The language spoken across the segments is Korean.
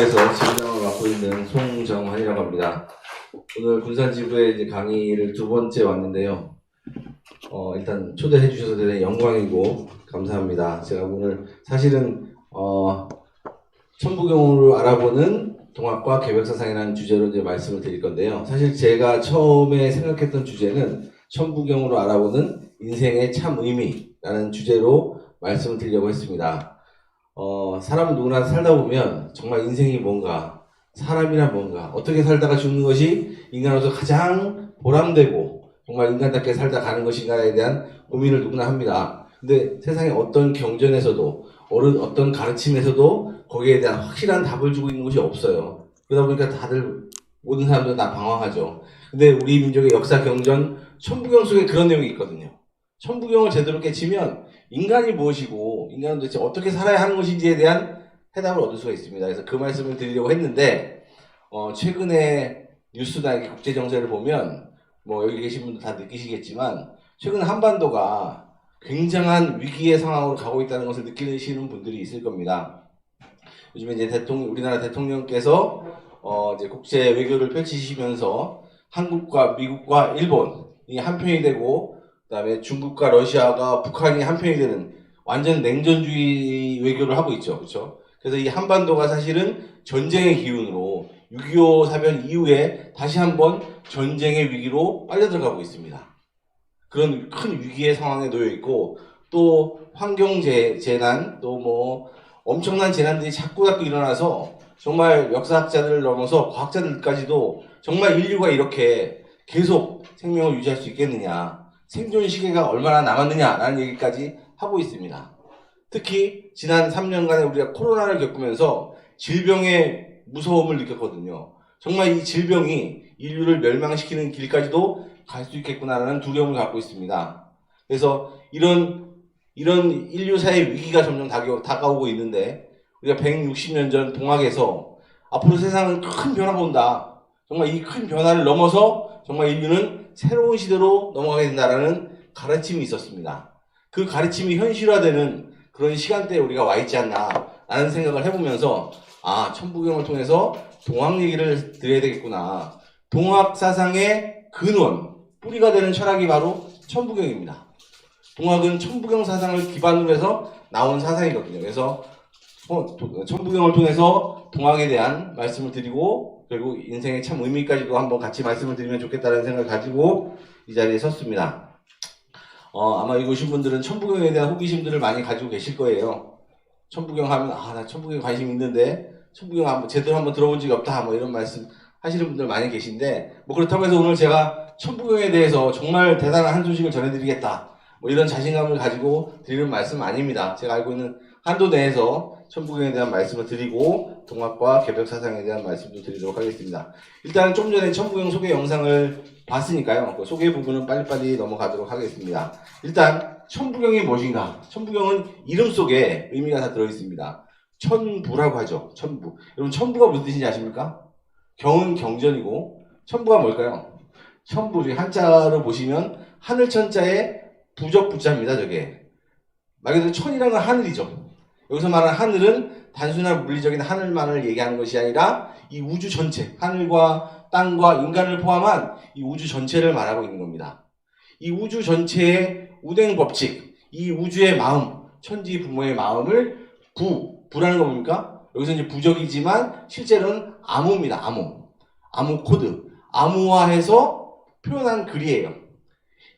군산지부에서 지부장을 맡고 있는 송정환이라고 합니다. 오늘 군산지부에 이제 강의를 두 번째 왔는데요. 일단 초대해 주셔서 대단히 영광이고 감사합니다. 제가 오늘 사실은 천부경으로 알아보는 동학과 개벽사상이라는 주제로 이제 말씀을 드릴 건데요. 사실 제가 처음에 생각했던 주제는 천부경으로 알아보는 인생의 참 의미라는 주제로 말씀을 드리려고 했습니다. 사람은 누구나 살다 보면 정말 인생이 뭔가, 사람이란 뭔가, 어떻게 살다가 죽는 것이 인간으로서 가장 보람되고 정말 인간답게 살다 가는 것인가에 대한 고민을 누구나 합니다. 근데 세상의 어떤 경전에서도 어떤 가르침에서도 거기에 대한 확실한 답을 주고 있는 것이 없어요. 그러다 보니까 모든 사람들 다 방황하죠. 근데 우리 민족의 역사 경전 천부경 속에 그런 내용이 있거든요. 천부경을 제대로 깨치면 인간이 무엇이고 인간은 도대체 어떻게 살아야 하는 것인지에 대한 해답을 얻을 수가 있습니다. 그래서 그 말씀을 드리려고 했는데 최근에 뉴스나 국제 정세를 보면 여기 계신 분들 다 느끼시겠지만 최근 한반도가 굉장한 위기의 상황으로 가고 있다는 것을 느끼시는 분들이 있을 겁니다. 요즘에 이제 우리나라 대통령께서 이제 국제 외교를 펼치시면서 한국과 미국과 일본이 한편이 되고 그다음에 중국과 러시아가 북한이 한편이 되는 완전 냉전주의 외교를 하고 있죠. 그렇죠? 그래서 이 한반도가 사실은 전쟁의 기운으로 6.25 사변 이후에 다시 한번 전쟁의 위기로 빨려 들어가고 있습니다. 그런 큰 위기의 상황에 놓여 있고 또 환경 재난 또 엄청난 재난들이 자꾸 일어나서 정말 역사학자들을 넘어서 과학자들까지도 정말 인류가 이렇게 계속 생명을 유지할 수 있겠느냐, 생존 시계가 얼마나 남았느냐라는 얘기까지 하고 있습니다. 특히 지난 3년간에 우리가 코로나를 겪으면서 질병의 무서움을 느꼈거든요. 정말 이 질병이 인류를 멸망시키는 길까지도 갈 수 있겠구나라는 두려움을 갖고 있습니다. 그래서 이런 인류사의 위기가 점점 다가오고 있는데 우리가 160년 전 동학에서 앞으로 세상은 큰 변화가 온다. 정말 이 큰 변화를 넘어서 정말 인류는 새로운 시대로 넘어가게 된다라는 가르침이 있었습니다. 그 가르침이 현실화되는 그런 시간대에 우리가 와 있지 않나라는 생각을 해보면서 천부경을 통해서 동학 얘기를 드려야 되겠구나. 동학 사상의 근원, 뿌리가 되는 철학이 바로 천부경입니다. 동학은 천부경 사상을 기반으로 해서 나온 사상이거든요. 그래서 천부경을 통해서 동학에 대한 말씀을 드리고 그리고 인생의 참 의미까지도 한번 같이 말씀을 드리면 좋겠다는 생각을 가지고 이 자리에 섰습니다. 아마 여기 오신 분들은 천부경에 대한 호기심들을 많이 가지고 계실 거예요. 천부경 하면 나 천부경에 관심 있는데 천부경 제대로 한번 들어본 적이 없다 이런 말씀 하시는 분들 많이 계신데 그렇다고 해서 오늘 제가 천부경에 대해서 정말 대단한 한 소식을 전해드리겠다 이런 자신감을 가지고 드리는 말씀은 아닙니다. 제가 알고 있는 한도 내에서 천부경에 대한 말씀을 드리고 동학과 개벽사상에 대한 말씀도 드리도록 하겠습니다. 일단 좀 전에 천부경 소개 영상을 봤으니까요. 그 소개 부분은 빨리빨리 넘어가도록 하겠습니다. 일단 천부경이 무엇인가? 천부경은 이름 속에 의미가 다 들어있습니다. 천부라고 하죠. 천부. 여러분 천부가 무슨 뜻인지 아십니까? 경은 경전이고 천부가 뭘까요? 천부 중에 한자로 보시면 하늘 천자에 부적 부자입니다. 저게 말 그대로 천이라는 건 하늘이죠. 여기서 말하는 하늘은 단순한 물리적인 하늘만을 얘기하는 것이 아니라 이 우주 전체, 하늘과 땅과 인간을 포함한 이 우주 전체를 말하고 있는 겁니다. 이 우주 전체의 운행 법칙, 이 우주의 마음, 천지 부모의 마음을 부라는 거 뭡니까? 여기서 이제 부적이지만 실제로는 암호입니다. 암호 코드, 암호화해서 표현한 글이에요.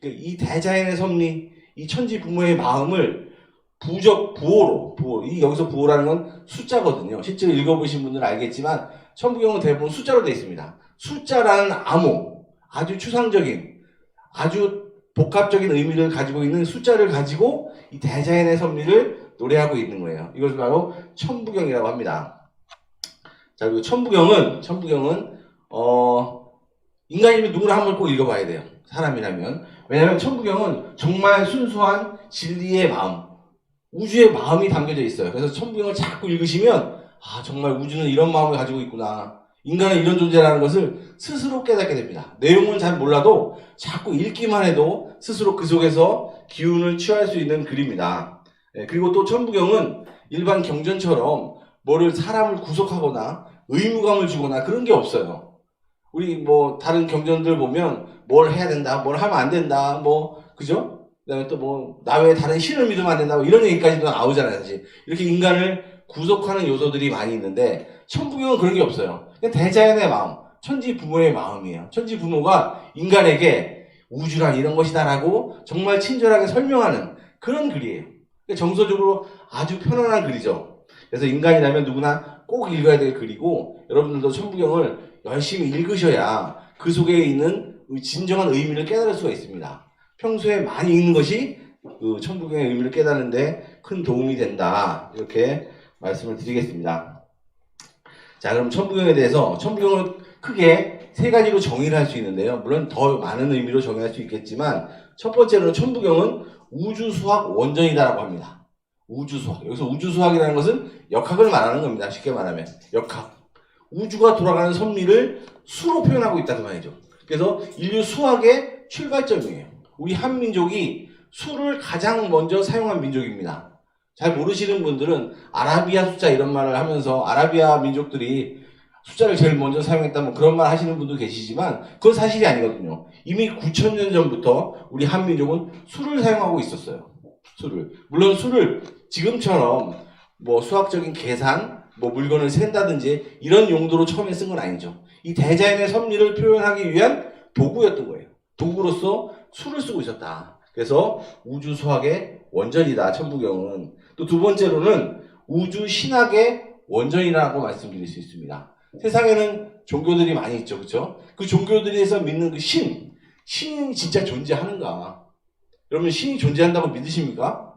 이 대자연의 섭리, 이 천지 부모의 마음을 부호로, 여기서 부호라는 건 숫자거든요. 실제로 읽어보신 분들은 알겠지만 천부경은 대부분 숫자로 되어 있습니다. 숫자라는 암호, 아주 추상적인, 아주 복합적인 의미를 가지고 있는 숫자를 가지고 이 대자연의 섭리를 노래하고 있는 거예요. 이것을 바로 천부경이라고 합니다. 자, 그리고 천부경은 인간이면 누구나 한번 꼭 읽어봐야 돼요. 사람이라면. 왜냐하면 천부경은 정말 순수한 진리의 마음, 우주의 마음이 담겨져 있어요. 그래서 천부경을 자꾸 읽으시면 정말 우주는 이런 마음을 가지고 있구나. 인간은 이런 존재라는 것을 스스로 깨닫게 됩니다. 내용은 잘 몰라도 자꾸 읽기만 해도 스스로 그 속에서 기운을 취할 수 있는 글입니다. 그리고 또 천부경은 일반 경전처럼 사람을 구속하거나 의무감을 주거나 그런 게 없어요. 우리 뭐 다른 경전들 보면 뭘 해야 된다, 뭘 하면 안 된다, 뭐 그죠? 그다음에 또 뭐 나 외에 다른 신을 믿으면 안 된다, 뭐 이런 얘기까지도 나오잖아요, 사실. 이렇게 인간을 구속하는 요소들이 많이 있는데 천부경은 그런 게 없어요. 그냥 대자연의 마음, 천지 부모의 마음이에요. 천지 부모가 인간에게 우주란 이런 것이다라고 정말 친절하게 설명하는 그런 글이에요. 정서적으로 아주 편안한 글이죠. 그래서 인간이라면 누구나 꼭 읽어야 될 글이고, 여러분들도 천부경을 열심히 읽으셔야 그 속에 있는 진정한 의미를 깨달을 수가 있습니다. 평소에 많이 읽는 것이 그 천부경의 의미를 깨닫는데 큰 도움이 된다, 이렇게 말씀을 드리겠습니다. 자, 그럼 천부경에 대해서, 천부경을 크게 세 가지로 정의를 할 수 있는데요. 물론 더 많은 의미로 정의할 수 있겠지만, 첫 번째로는 천부경은 우주수학 원전이다라고 합니다. 우주수학. 여기서 우주수학이라는 것은 역학을 말하는 겁니다. 쉽게 말하면 역학. 우주가 돌아가는 섭리를 수로 표현하고 있다는 말이죠. 그래서 인류 수학의 출발점이에요. 우리 한민족이 수를 가장 먼저 사용한 민족입니다. 잘 모르시는 분들은 아라비아 숫자 이런 말을 하면서 아라비아 민족들이 숫자를 제일 먼저 사용했다, 뭐 그런 말 하시는 분도 계시지만 그건 사실이 아니거든요. 이미 9,000년 전부터 우리 한민족은 수를 사용하고 있었어요. 수를. 물론 수를 지금처럼 뭐 수학적인 계산, 뭐 물건을 센다든지 이런 용도로 처음에 쓴 건 아니죠. 이 대자연의 섭리를 표현하기 위한 도구였던 거예요. 도구로서 수를 쓰고 있었다. 그래서 우주 수학의 원전이다, 천부경은. 또 두 번째로는 우주 신학의 원전이라고 말씀드릴 수 있습니다. 세상에는 종교들이 많이 있죠, 그렇죠? 그 종교들에서 믿는 그 신이 진짜 존재하는가? 여러분, 신이 존재한다고 믿으십니까?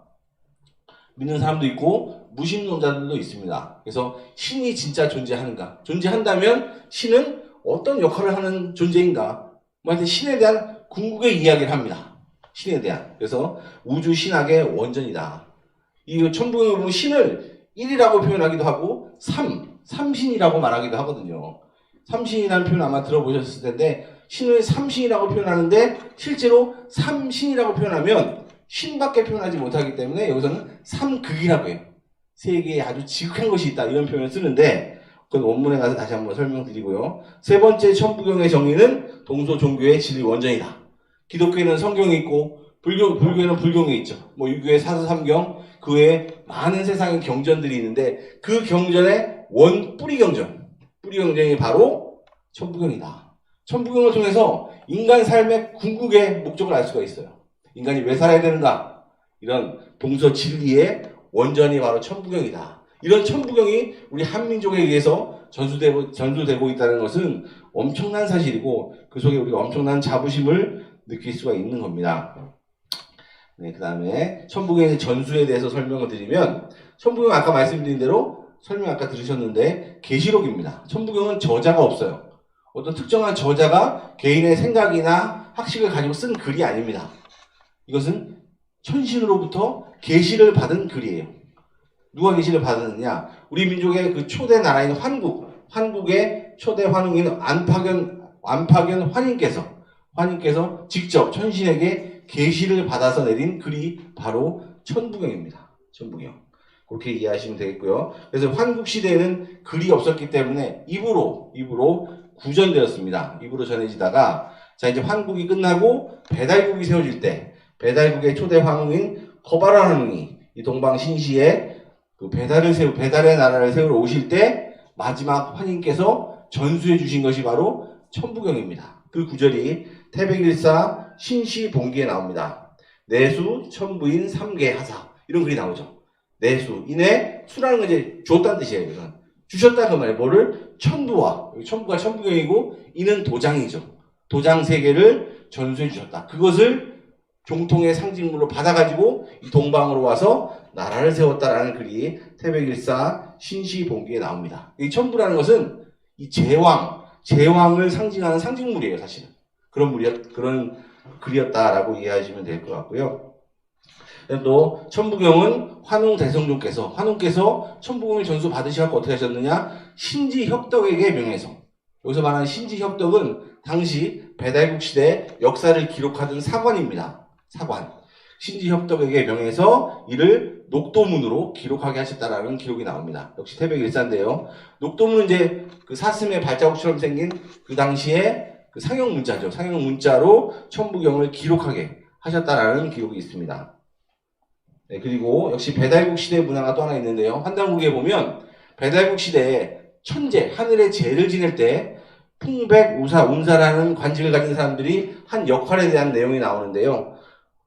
믿는 사람도 있고 무신론자들도 있습니다. 그래서 신이 진짜 존재하는가? 존재한다면 신은 어떤 역할을 하는 존재인가? 뭐 하여튼 신에 대한 궁극의 이야기를 합니다. 신에 대한. 그래서 우주 신학의 원전이다. 이 천부경에 보면 신을 1이라고 표현하기도 하고 삼신이라고 말하기도 하거든요. 삼신이라는 표현 아마 들어보셨을 텐데, 신을 삼신이라고 표현하는데 실제로 삼신이라고 표현하면 신밖에 표현하지 못하기 때문에 여기서는 삼극이라고 해요. 세계에 아주 지극한 것이 있다, 이런 표현을 쓰는데 그건 원문에 가서 다시 한번 설명드리고요. 세 번째 천부경의 정의는 동서종교의 진리 원전이다. 기독교에는 성경이 있고 불교에는 불경이 있죠. 뭐 유교의 사서삼경, 그 외에 많은 세상의 경전들이 있는데 그 경전의 뿌리 경전이 바로 천부경이다. 천부경을 통해서 인간 삶의 궁극의 목적을 알 수가 있어요. 인간이 왜 살아야 되는가? 이런 동서 진리의 원전이 바로 천부경이다. 이런 천부경이 우리 한민족에 의해서 전수되고 있다는 것은 엄청난 사실이고, 그 속에 우리가 엄청난 자부심을 느낄 수가 있는 겁니다. 네, 그 다음에 천부경의 전수에 대해서 설명을 드리면, 천부경은 아까 말씀드린 대로 설명 아까 들으셨는데 계시록입니다. 천부경은 저자가 없어요. 어떤 특정한 저자가 개인의 생각이나 학식을 가지고 쓴 글이 아닙니다. 이것은 천신으로부터 계시를 받은 글이에요. 누가 계시를 받았느냐? 우리 민족의 그 초대 나라인 환국의 초대 환웅인 안파견 환인께서 직접 천신에게 계시를 받아서 내린 글이 바로 천부경입니다. 천부경. 그렇게 이해하시면 되겠고요. 그래서 환국 시대에는 글이 없었기 때문에 입으로 구전되었습니다. 입으로 전해지다가, 자, 이제 환국이 끝나고 배달국이 세워질 때, 배달국의 초대 황후인 거바라 황후이 이 동방 신시에 그 배달의 나라를 세우러 오실 때 마지막 환인께서 전수해 주신 것이 바로 천부경입니다. 그 구절이 태백일사 신시본기에 나옵니다. 내수 천부인 삼계하사, 이런 글이 나오죠. 내수, 인에 수라는 건 이제 줬다는 뜻이에요. 이건 주셨다 그 말이에요. 뭐를? 천부와, 천부가 천부경이고 인은 도장이죠. 도장 세 개를 전수해 주셨다. 그것을 종통의 상징물로 받아가지고 이 동방으로 와서 나라를 세웠다라는 글이 태백일사 신시본기에 나옵니다. 이 천부라는 것은 이 제왕을 상징하는 상징물이에요, 사실은. 그런 글이었다라고 이해하시면 될 것 같고요. 또 천부경은 환웅께서 천부경을 전수 받으셔서 어떻게 하셨느냐? 신지혁덕에게 명해서. 여기서 말하는 신지혁덕은 당시 배달국 시대 역사를 기록하던 사관입니다. 사관. 신지협덕에게 명해서 이를 녹도문으로 기록하게 하셨다라는 기록이 나옵니다. 역시 태백일사인데요. 녹도문은 이제 그 사슴의 발자국처럼 생긴 그 당시에 그 상형 문자죠. 상형 문자로 천부경을 기록하게 하셨다라는 기록이 있습니다. 네, 그리고 역시 배달국 시대 문화가 또 하나 있는데요. 환단국에 보면 배달국 시대에 천재, 하늘의 재를 지낼 때 풍백, 우사, 운사라는 관직을 가진 사람들이 한 역할에 대한 내용이 나오는데요.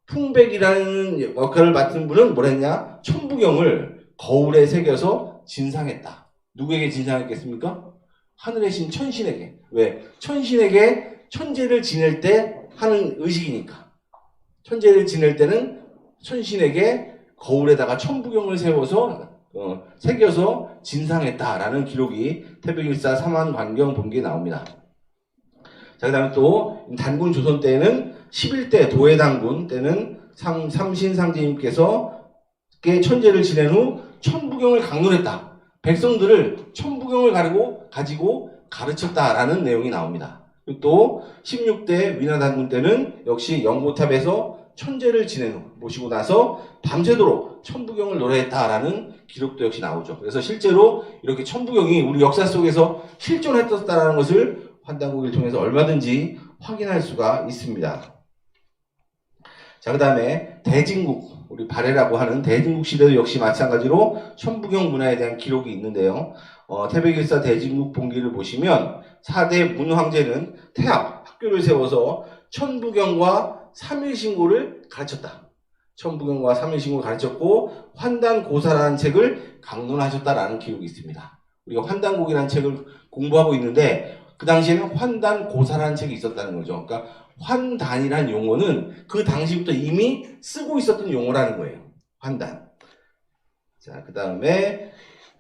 풍백이라는 역할을 맡은 분은 뭘 했냐? 천부경을 거울에 새겨서 진상했다. 누구에게 진상했겠습니까? 하늘의 신 천신에게. 왜? 천신에게 천재를 지낼 때 하는 의식이니까. 천재를 지낼 때는 천신에게 거울에다가 천부경을 세워서 새겨서 진상했다라는 기록이 태백일사 삼한관경 본기에 나옵니다. 자, 그 다음에 또 단군 조선 때에는 11대 도해단군 때는 삼신상제님께서 천재를 지낸 후 천부경을 강론했다. 백성들을 천부경을 가지고 가르쳤다라는 내용이 나옵니다. 그리고 또 16대 위나단군 때는 역시 연고탑에서 천재를 지낸 후 모시고 나서 밤새도록 천부경을 노래했다라는 기록도 역시 나오죠. 그래서 실제로 이렇게 천부경이 우리 역사 속에서 실존했었다는 것을 환단국을 통해서 얼마든지 확인할 수가 있습니다. 자, 그 다음에 대진국, 우리 발해라고 하는 대진국 시대도 역시 마찬가지로 천부경 문화에 대한 기록이 있는데요. 태백일사 대진국 본기를 보시면 4대 문황제는 태학, 학교를 세워서 천부경과 삼일신고를 가르쳤다. 천부경과 삼일신고를 가르쳤고 환단고사라는 책을 강론하셨다라는 기록이 있습니다. 우리가 환단곡이라는 책을 공부하고 있는데 그 당시에는 환단고사라는 책이 있었다는 거죠. 그러니까 환단이라는 용어는 그 당시부터 이미 쓰고 있었던 용어라는 거예요. 환단. 자, 그 다음에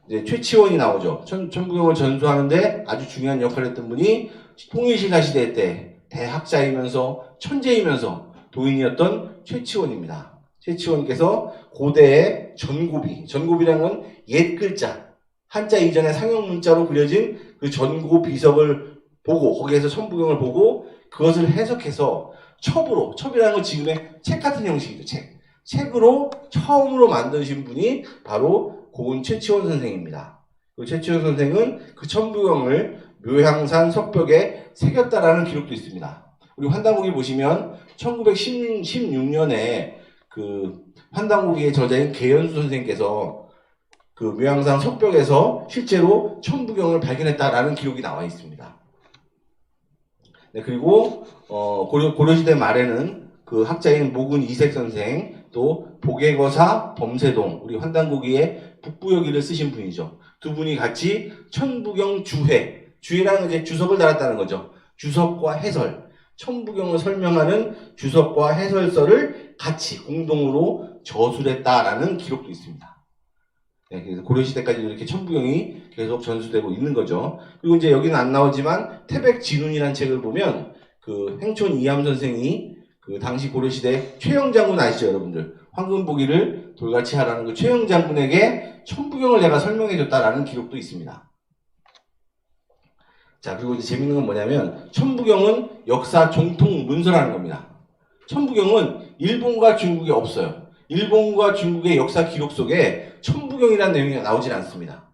이제 최치원이 나오죠. 천부경을 전수하는데 아주 중요한 역할을 했던 분이 통일신라 시대 때 대학자이면서 천재이면서 도인이었던 최치원입니다. 최치원께서 고대의 전고비라는 건 옛 글자, 한자 이전에 상형 문자로 그려진 그 전고 비석을 보고 거기에서 천부경을 보고 그것을 해석해서 첩이라는 건 지금의 책 같은 형식이죠. 책으로 처음으로 만드신 분이 바로 고은 최치원 선생입니다. 그 최치원 선생은 그 천부경을 묘향산 석벽에 새겼다라는 기록도 있습니다. 우리 환단고기 보시면 1916년에 그 환단고기의 저자인 계연수 선생님께서 그 묘향산 석벽에서 실제로 천부경을 발견했다라는 기록이 나와 있습니다. 네, 그리고 고려시대 말에는 그 학자인 모근 이색 선생, 또 보계거사 범세동, 우리 환단고기의 북부여기를 쓰신 분이죠. 두 분이 같이 천부경 주해라는 이제 주석을 달았다는 거죠. 주석과 해설, 천부경을 설명하는 주석과 해설서를 같이 공동으로 저술했다라는 기록도 있습니다. 네, 그래서 고려시대까지 이렇게 천부경이 계속 전수되고 있는 거죠. 그리고 이제 여기는 안 나오지만 태백진운이라는 책을 보면 그 행촌 이함 선생이 그 당시 고려시대 최영 장군 아시죠, 여러분들? 황금보기를 돌같이 하라는 그 최영 장군에게 천부경을 내가 설명해 줬다라는 기록도 있습니다. 자, 그리고 이제 재밌는 건 뭐냐면 천부경은 역사 종통 문서라는 겁니다. 천부경은 일본과 중국에 없어요. 일본과 중국의 역사 기록 속에 천부경이라는 내용이 나오질 않습니다.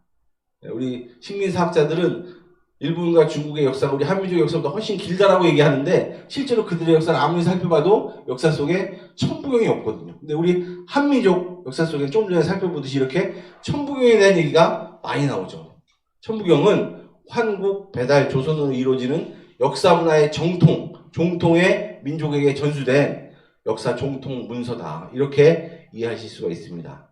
우리 식민사학자들은 일본과 중국의 역사가 우리 한민족 역사보다 훨씬 길다라고 얘기하는데 실제로 그들의 역사를 아무리 살펴봐도 역사 속에 천부경이 없거든요. 근데 우리 한민족 역사 속에 좀 전에 살펴보듯이 이렇게 천부경에 대한 얘기가 많이 나오죠. 천부경은 환국, 배달, 조선으로 이루어지는 역사 문화의 종통의 민족에게 전수된 역사 종통 문서다. 이렇게 이해하실 수가 있습니다.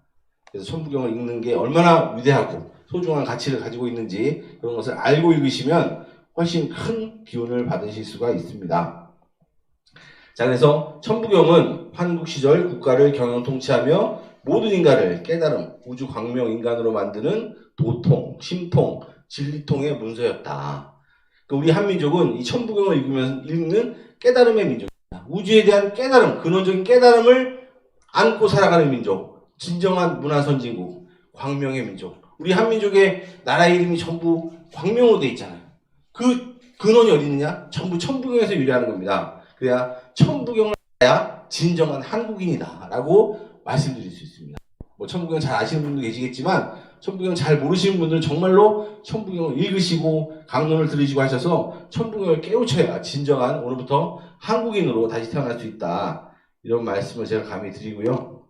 그래서 천부경을 읽는 게 얼마나 위대하고 소중한 가치를 가지고 있는지 그런 것을 알고 읽으시면 훨씬 큰 기운을 받으실 수가 있습니다. 자, 그래서 천부경은 환국 시절 국가를 경영 통치하며 모든 인간을 깨달음, 우주 광명 인간으로 만드는 도통, 심통, 진리통의 문서였다. 우리 한민족은 이 천부경을 읽는 깨달음의 민족입니다. 우주에 대한 깨달음, 근원적인 깨달음을 안고 살아가는 민족, 진정한 문화선진국, 광명의 민족. 우리 한민족의 나라 이름이 전부 광명으로 되어 있잖아요. 그 근원이 어디 있느냐? 전부 천부경에서 유래하는 겁니다. 그래야 천부경을 알아야 진정한 한국인이다라고 말씀드릴 수 있습니다. 뭐 천부경 잘 아시는 분도 계시겠지만 천부경 잘 모르시는 분들은 정말로 천부경을 읽으시고 강론을 들으시고 하셔서 천부경을 깨우쳐야 진정한 오늘부터 한국인으로 다시 태어날 수 있다. 이런 말씀을 제가 감히 드리고요.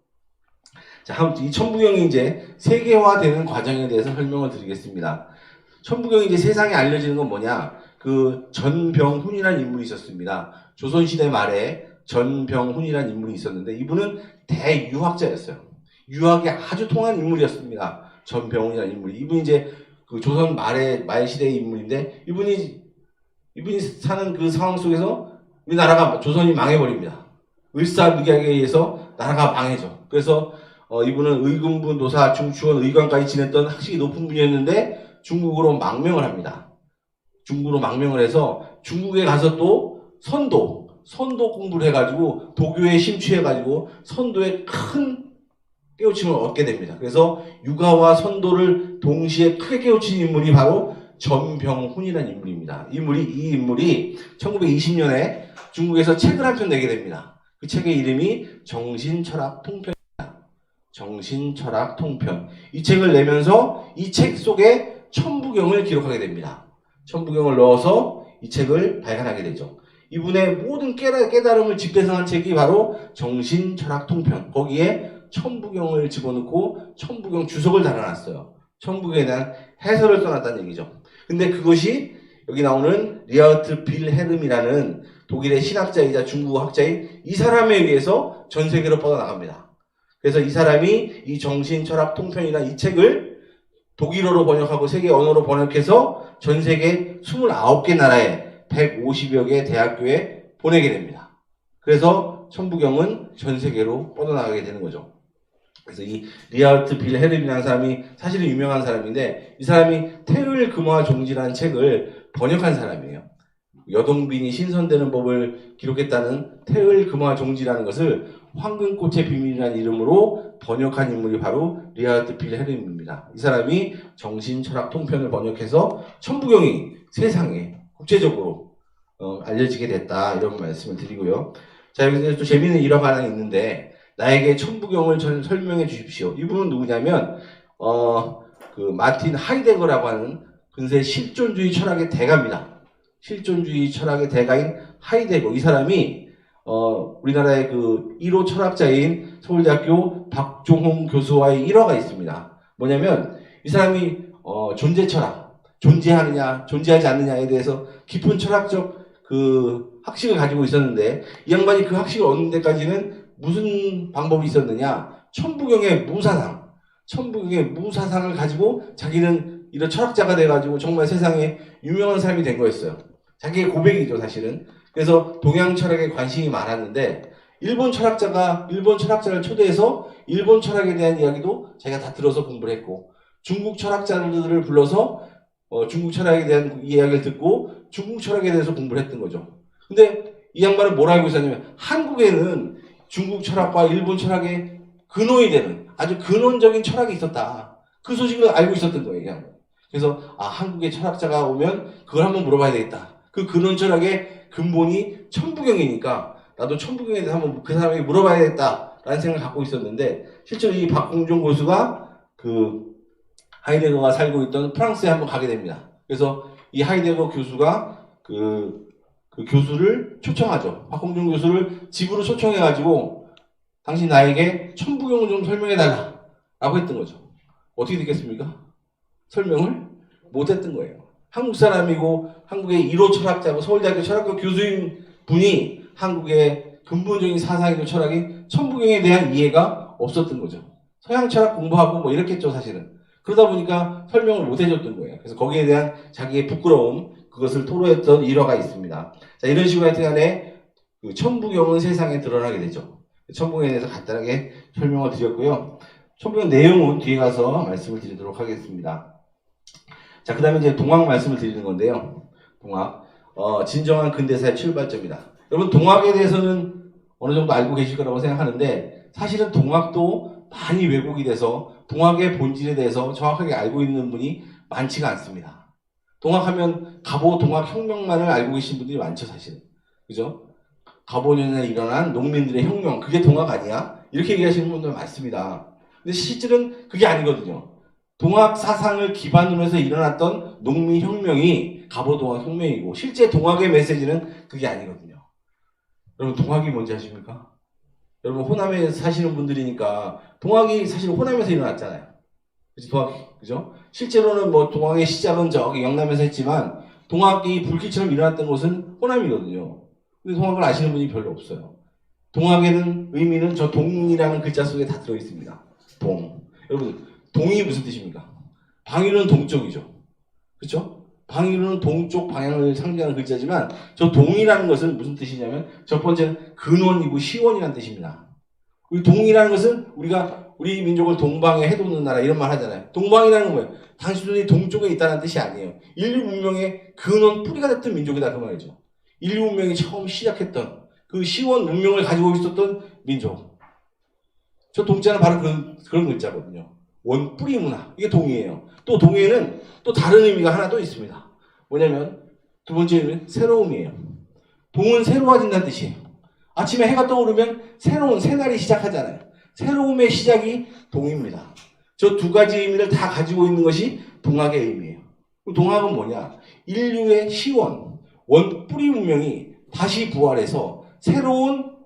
자, 이 천부경이 이제 세계화되는 과정에 대해서 설명을 드리겠습니다. 천부경이 이제 세상에 알려지는 건 뭐냐? 그 전병훈이라는 인물이 있었습니다. 조선시대 말에 전병훈이라는 인물이 있었는데 이분은 대유학자였어요. 유학에 아주 통한 인물이었습니다. 전병훈이라는 인물이. 이분이 이제 그 조선 말 시대의 인물인데 이분이 사는 그 상황 속에서 우리나라가 조선이 망해버립니다. 을사늑약에 의해서 나라가 망해져. 그래서 이분은 의금부 노사 중추원 의관까지 지냈던 학식이 높은 분이었는데 중국으로 망명을 합니다. 중국으로 망명을 해서 중국에 가서 또 선도 공부를 해가지고 도교에 심취해가지고 선도에 큰 깨우침을 얻게 됩니다. 그래서 유가와 선도를 동시에 크게 깨우친 인물이 바로 전병훈이라는 인물입니다. 이 인물이 1920년에 중국에서 책을 한 편 내게 됩니다. 그 책의 이름이 정신철학통편입니다. 정신철학통편. 이 책을 내면서 이 책 속에 천부경을 기록하게 됩니다. 천부경을 넣어서 이 책을 발간하게 되죠. 이분의 모든 깨달음을 집대성한 책이 바로 정신철학통편. 거기에 천부경을 집어넣고 천부경 주석을 달아놨어요. 천부경에 대한 해설을 써놨다는 얘기죠. 근데 그것이 여기 나오는 리하르트 빌헤름이라는 독일의 신학자이자 중국 학자인 이 사람에 의해서 전 세계로 뻗어나갑니다. 그래서 이 사람이 이 정신철학통편이라는 이 책을 독일어로 번역하고 세계 언어로 번역해서 전 세계 29개 나라에 150여 개 대학교에 보내게 됩니다. 그래서 천부경은 전 세계로 뻗어나가게 되는 거죠. 그래서 이 리하르트 빌헤름이라는 사람이 사실은 유명한 사람인데 이 사람이 태을 금화 종지라는 책을 번역한 사람이에요. 여동빈이 신선되는 법을 기록했다는 태을 금화 종지라는 것을 황금꽃의 비밀이라는 이름으로 번역한 인물이 바로 리하르트 빌헤름입니다. 이 사람이 정신철학 통편을 번역해서 천부경이 세상에 국제적으로 알려지게 됐다 이런 말씀을 드리고요. 자, 여기서 또 재미있는 일화가 하나 있는데 나에게 천부경을 설명해 주십시오. 이분은 누구냐면 그 마틴 하이데거라고 하는 근세 실존주의 철학의 대가입니다. 실존주의 철학의 대가인 하이데거. 이 사람이 우리나라의 그 1호 철학자인 서울대학교 박종홍 교수와의 일화가 있습니다. 뭐냐면 이 사람이 존재 철학, 존재하느냐 존재하지 않느냐에 대해서 깊은 철학적 그 학식을 가지고 있었는데 이 양반이 그 학식을 얻는 데까지는 무슨 방법이 있었느냐? 천부경의 무사상을 가지고 자기는 이런 철학자가 돼가지고 정말 세상에 유명한 사람이 된 거였어요. 자기의 고백이죠, 사실은. 그래서 동양 철학에 관심이 많았는데 일본 철학자를 초대해서 일본 철학에 대한 이야기도 자기가 다 들어서 공부를 했고 중국 철학자들을 불러서 중국 철학에 대한 이야기를 듣고 중국 철학에 대해서 공부를 했던 거죠. 근데 이 양반은 뭘 알고 있었냐면 한국에는 중국 철학과 일본 철학의 근원이 되는 아주 근원적인 철학이 있었다. 그 소식을 알고 있었던 거예요. 그래서 한국에 철학자가 오면 그걸 한번 물어봐야 되겠다. 그 근원 철학의 근본이 천부경이니까 나도 천부경에 대해서 한번 그 사람에게 물어봐야겠다라는 생각을 갖고 있었는데 실제로 이 박공종 교수가 그 하이데거가 살고 있던 프랑스에 한번 가게 됩니다. 그래서 이 하이데거 교수가 그 교수를 초청하죠. 박공종 교수를 집으로 초청해가지고 당신 나에게 천부경을 좀 설명해달라 라고 했던 거죠. 어떻게 됐겠습니까? 설명을 못했던 거예요. 한국 사람이고 한국의 1호 철학자고 서울대학교 철학과 교수인 분이 한국의 근본적인 사상이고 철학인 천부경에 대한 이해가 없었던 거죠. 서양 철학 공부하고 뭐 이랬겠죠, 사실은. 그러다 보니까 설명을 못 해줬던 거예요. 그래서 거기에 대한 자기의 부끄러움, 그것을 토로했던 일화가 있습니다. 자, 이런 식으로 하여튼간에 그 천부경은 세상에 드러나게 되죠. 천부경에 대해서 간단하게 설명을 드렸고요. 천부경 내용은 뒤에 가서 말씀을 드리도록 하겠습니다. 자, 그 다음에 이제 동학 말씀을 드리는 건데요. 동학. 진정한 근대사의 출발점이다. 여러분, 동학에 대해서는 어느 정도 알고 계실 거라고 생각하는데, 사실은 동학도 많이 왜곡이 돼서 동학의 본질에 대해서 정확하게 알고 있는 분이 많지가 않습니다. 동학하면 갑오 동학혁명만을 알고 계신 분들이 많죠, 사실은. 그죠? 가보년에 일어난 농민들의 혁명, 그게 동학 아니야? 이렇게 얘기하시는 분들 많습니다. 근데 실질은 그게 아니거든요. 동학 사상을 기반으로 해서 일어났던 농민혁명이 갑오동학 혁명이고, 실제 동학의 메시지는 그게 아니거든요. 여러분, 동학이 뭔지 아십니까? 여러분, 호남에 사시는 분들이니까 동학이 사실 호남에서 일어났잖아요. 그죠? 동학, 그죠? 실제로는 뭐 동학의 시작은 저기 영남에서 했지만 동학이 불길처럼 일어났던 곳은 호남이거든요. 근데 동학을 아시는 분이 별로 없어요. 동학에는 의미는 저 동이라는 글자 속에 다 들어있습니다. 동. 여러분, 동이 무슨 뜻입니까? 방위로는 동쪽이죠. 그렇죠? 방위로는 동쪽 방향을 상징하는 글자지만 저 동이라는 것은 무슨 뜻이냐면 첫 번째는 근원이고 시원이라는 뜻입니다. 우리 동이라는 것은 우리 민족을 동방에 해돋는 나라 이런 말 하잖아요. 동방이라는 건 뭐예요? 당신들이 동쪽에 있다는 뜻이 아니에요. 인류 문명의 근원 뿌리가 됐던 민족이다 그 말이죠. 인류 문명이 처음 시작했던 그 시원 문명을 가지고 있었던 민족. 저 동자는 바로 그런 글자거든요. 원 뿌리 문화. 이게 동이에요. 또 동에는 또 다른 의미가 하나 또 있습니다. 뭐냐면 두 번째 의미는 새로움이에요. 동은 새로워진다는 뜻이에요. 아침에 해가 떠오르면 새로운 새날이 시작하잖아요. 새로움의 시작이 동입니다. 저 두 가지 의미를 다 가지고 있는 것이 동학의 의미예요. 동학은 뭐냐? 인류의 시원, 원 뿌리 문명이 다시 부활해서 새로운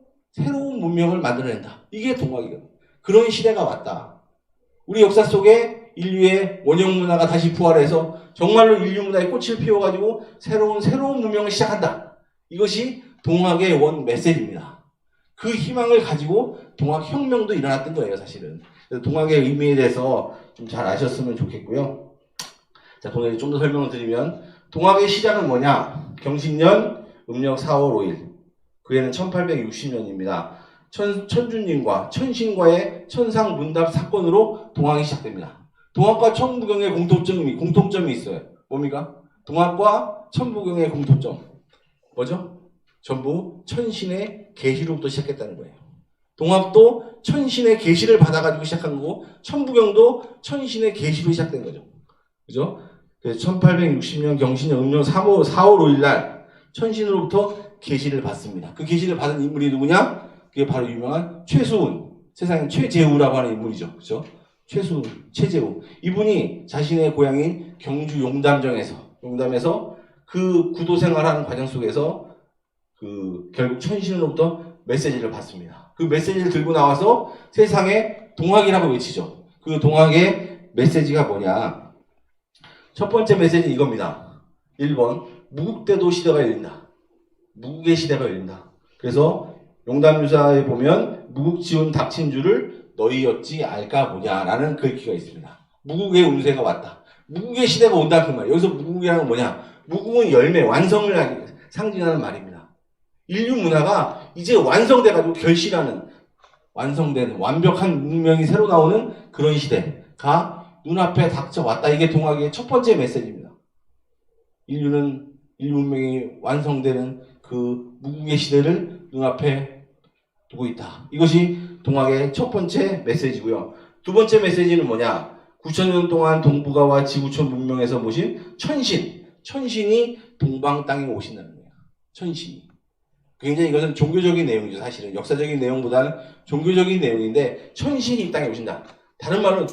문명을 만들어낸다. 이게 동학이거든요. 그런 시대가 왔다. 우리 역사 속에 인류의 원형 문화가 다시 부활해서 정말로 인류 문화의 꽃을 피워가지고 새로운 문명을 시작한다. 이것이 동학의 원 메시지입니다. 그 희망을 가지고 동학혁명도 일어났던 거예요, 사실은. 그래서 동학의 의미에 대해서 좀 잘 아셨으면 좋겠고요. 자, 동학에 좀 더 설명을 드리면, 동학의 시작은 뭐냐? 경신년 음력 4월 5일. 그해는 1860년입니다. 천주님과 천신과의 천상문답 사건으로 동학이 시작됩니다. 동학과 천부경의 공통점이 있어요. 뭡니까? 동학과 천부경의 공통점. 뭐죠? 전부 천신의 계시로부터 시작했다는 거예요. 동학도 천신의 계시를 받아가지고 시작한 거고, 천부경도 천신의 계시로 시작된 거죠. 그죠? 그래서 1860년 경신년 음력 4월 5일 날 천신으로부터 계시를 받습니다. 그 계시를 받은 인물이 누구냐? 그게 바로 유명한 최수훈. 세상에 최재우라고 하는 인물이죠. 그죠? 최수훈, 최재우. 이분이 자신의 고향인 경주 용담에서 그 구도 생활하는 과정 속에서 결국 천신으로부터 메시지를 받습니다. 그 메시지를 들고 나와서 세상에 동학이라고 외치죠. 그 동학의 메시지가 뭐냐? 첫 번째 메시지는 이겁니다. 1번, 무국대도 시대가 열린다. 무국의 시대가 열린다. 그래서 용담유사에 보면 무국지운 닥친 줄을 너희 어찌 알까 보냐라는 글귀가 있습니다. 무국의 운세가 왔다. 무국의 시대가 온다 그 말이에요. 여기서 무국이라는 건 뭐냐? 무국은 열매, 완성을 상징하는 말입니다. 인류 문화가 이제 완성돼가지고 결실하는 완성된 완벽한 문명이 새로 나오는 그런 시대가 눈앞에 닥쳐왔다. 이게 동학의 첫 번째 메시지입니다. 인류 문명이 완성되는 그 무국의 시대를 눈앞에 두고 있다. 이것이 동학의 첫 번째 메시지고요. 두 번째 메시지는 뭐냐? 9,000년 동안 동북아와 지구촌 문명에서 모신 천신이 동방 땅에 오신다는 거예요. 천신이. 굉장히 이것은 종교적인 내용이죠. 사실은 역사적인 내용보다는 종교적인 내용인데 천신이 이 땅에 오신다. 다른 말로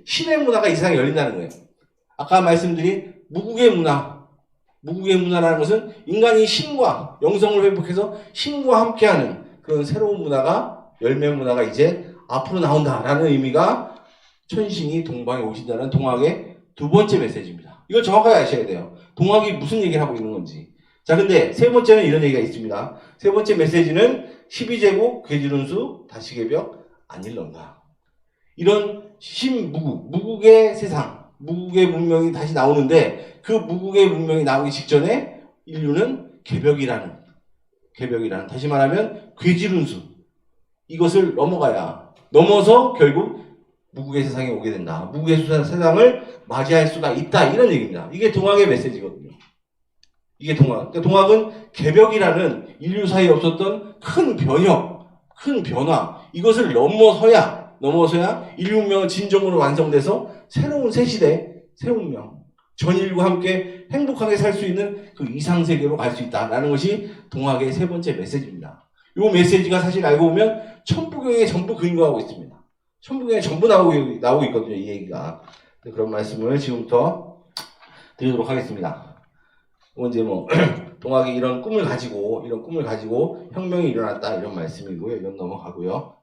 신의 문화가 이 세상에 열린다는 거예요. 아까 말씀드린 무국의 문화라는 것은 인간이 신과 영성을 회복해서 신과 함께하는 그런 새로운 문화가, 열매 문화가 이제 앞으로 나온다라는 의미가 천신이 동방에 오신다는 동학의 두 번째 메시지입니다. 이걸 정확하게 아셔야 돼요. 동학이 무슨 얘기를 하고 있는 건지. 자, 근데 세 번째는 이런 얘기가 있습니다. 세 번째 메시지는 12제국 괴지룬수 다시개벽 아닐런가. 이런 무국의 세상, 무국의 문명이 다시 나오는데 그 무국의 문명이 나오기 직전에 인류는 개벽이라는 다시 말하면 괴지룬수 이것을 넘어서 결국 무국의 세상에 오게 된다. 무국의 세상을 맞이할 수가 있다. 이런 얘기입니다. 이게 동학의 메시지거든요. 이게 동학. 그러니까 동학은 개벽이라는 인류 사이에 없었던 큰 변화. 이것을 넘어서야 인류 문명은 진정으로 완성돼서 새로운 새 시대, 새 문명. 전 인류와 함께 행복하게 살 수 있는 그 이상세계로 갈 수 있다라는 것이 동학의 세 번째 메시지입니다. 이 메시지가 사실 알고 보면 천부경에 전부 근거하고 있습니다. 천부경에 전부 나오고 있거든요, 이 얘기가. 그런 말씀을 지금부터 드리도록 하겠습니다. 이제 동학이 이런 꿈을 가지고 혁명이 일어났다, 이런 말씀이고요. 이건 넘어가고요.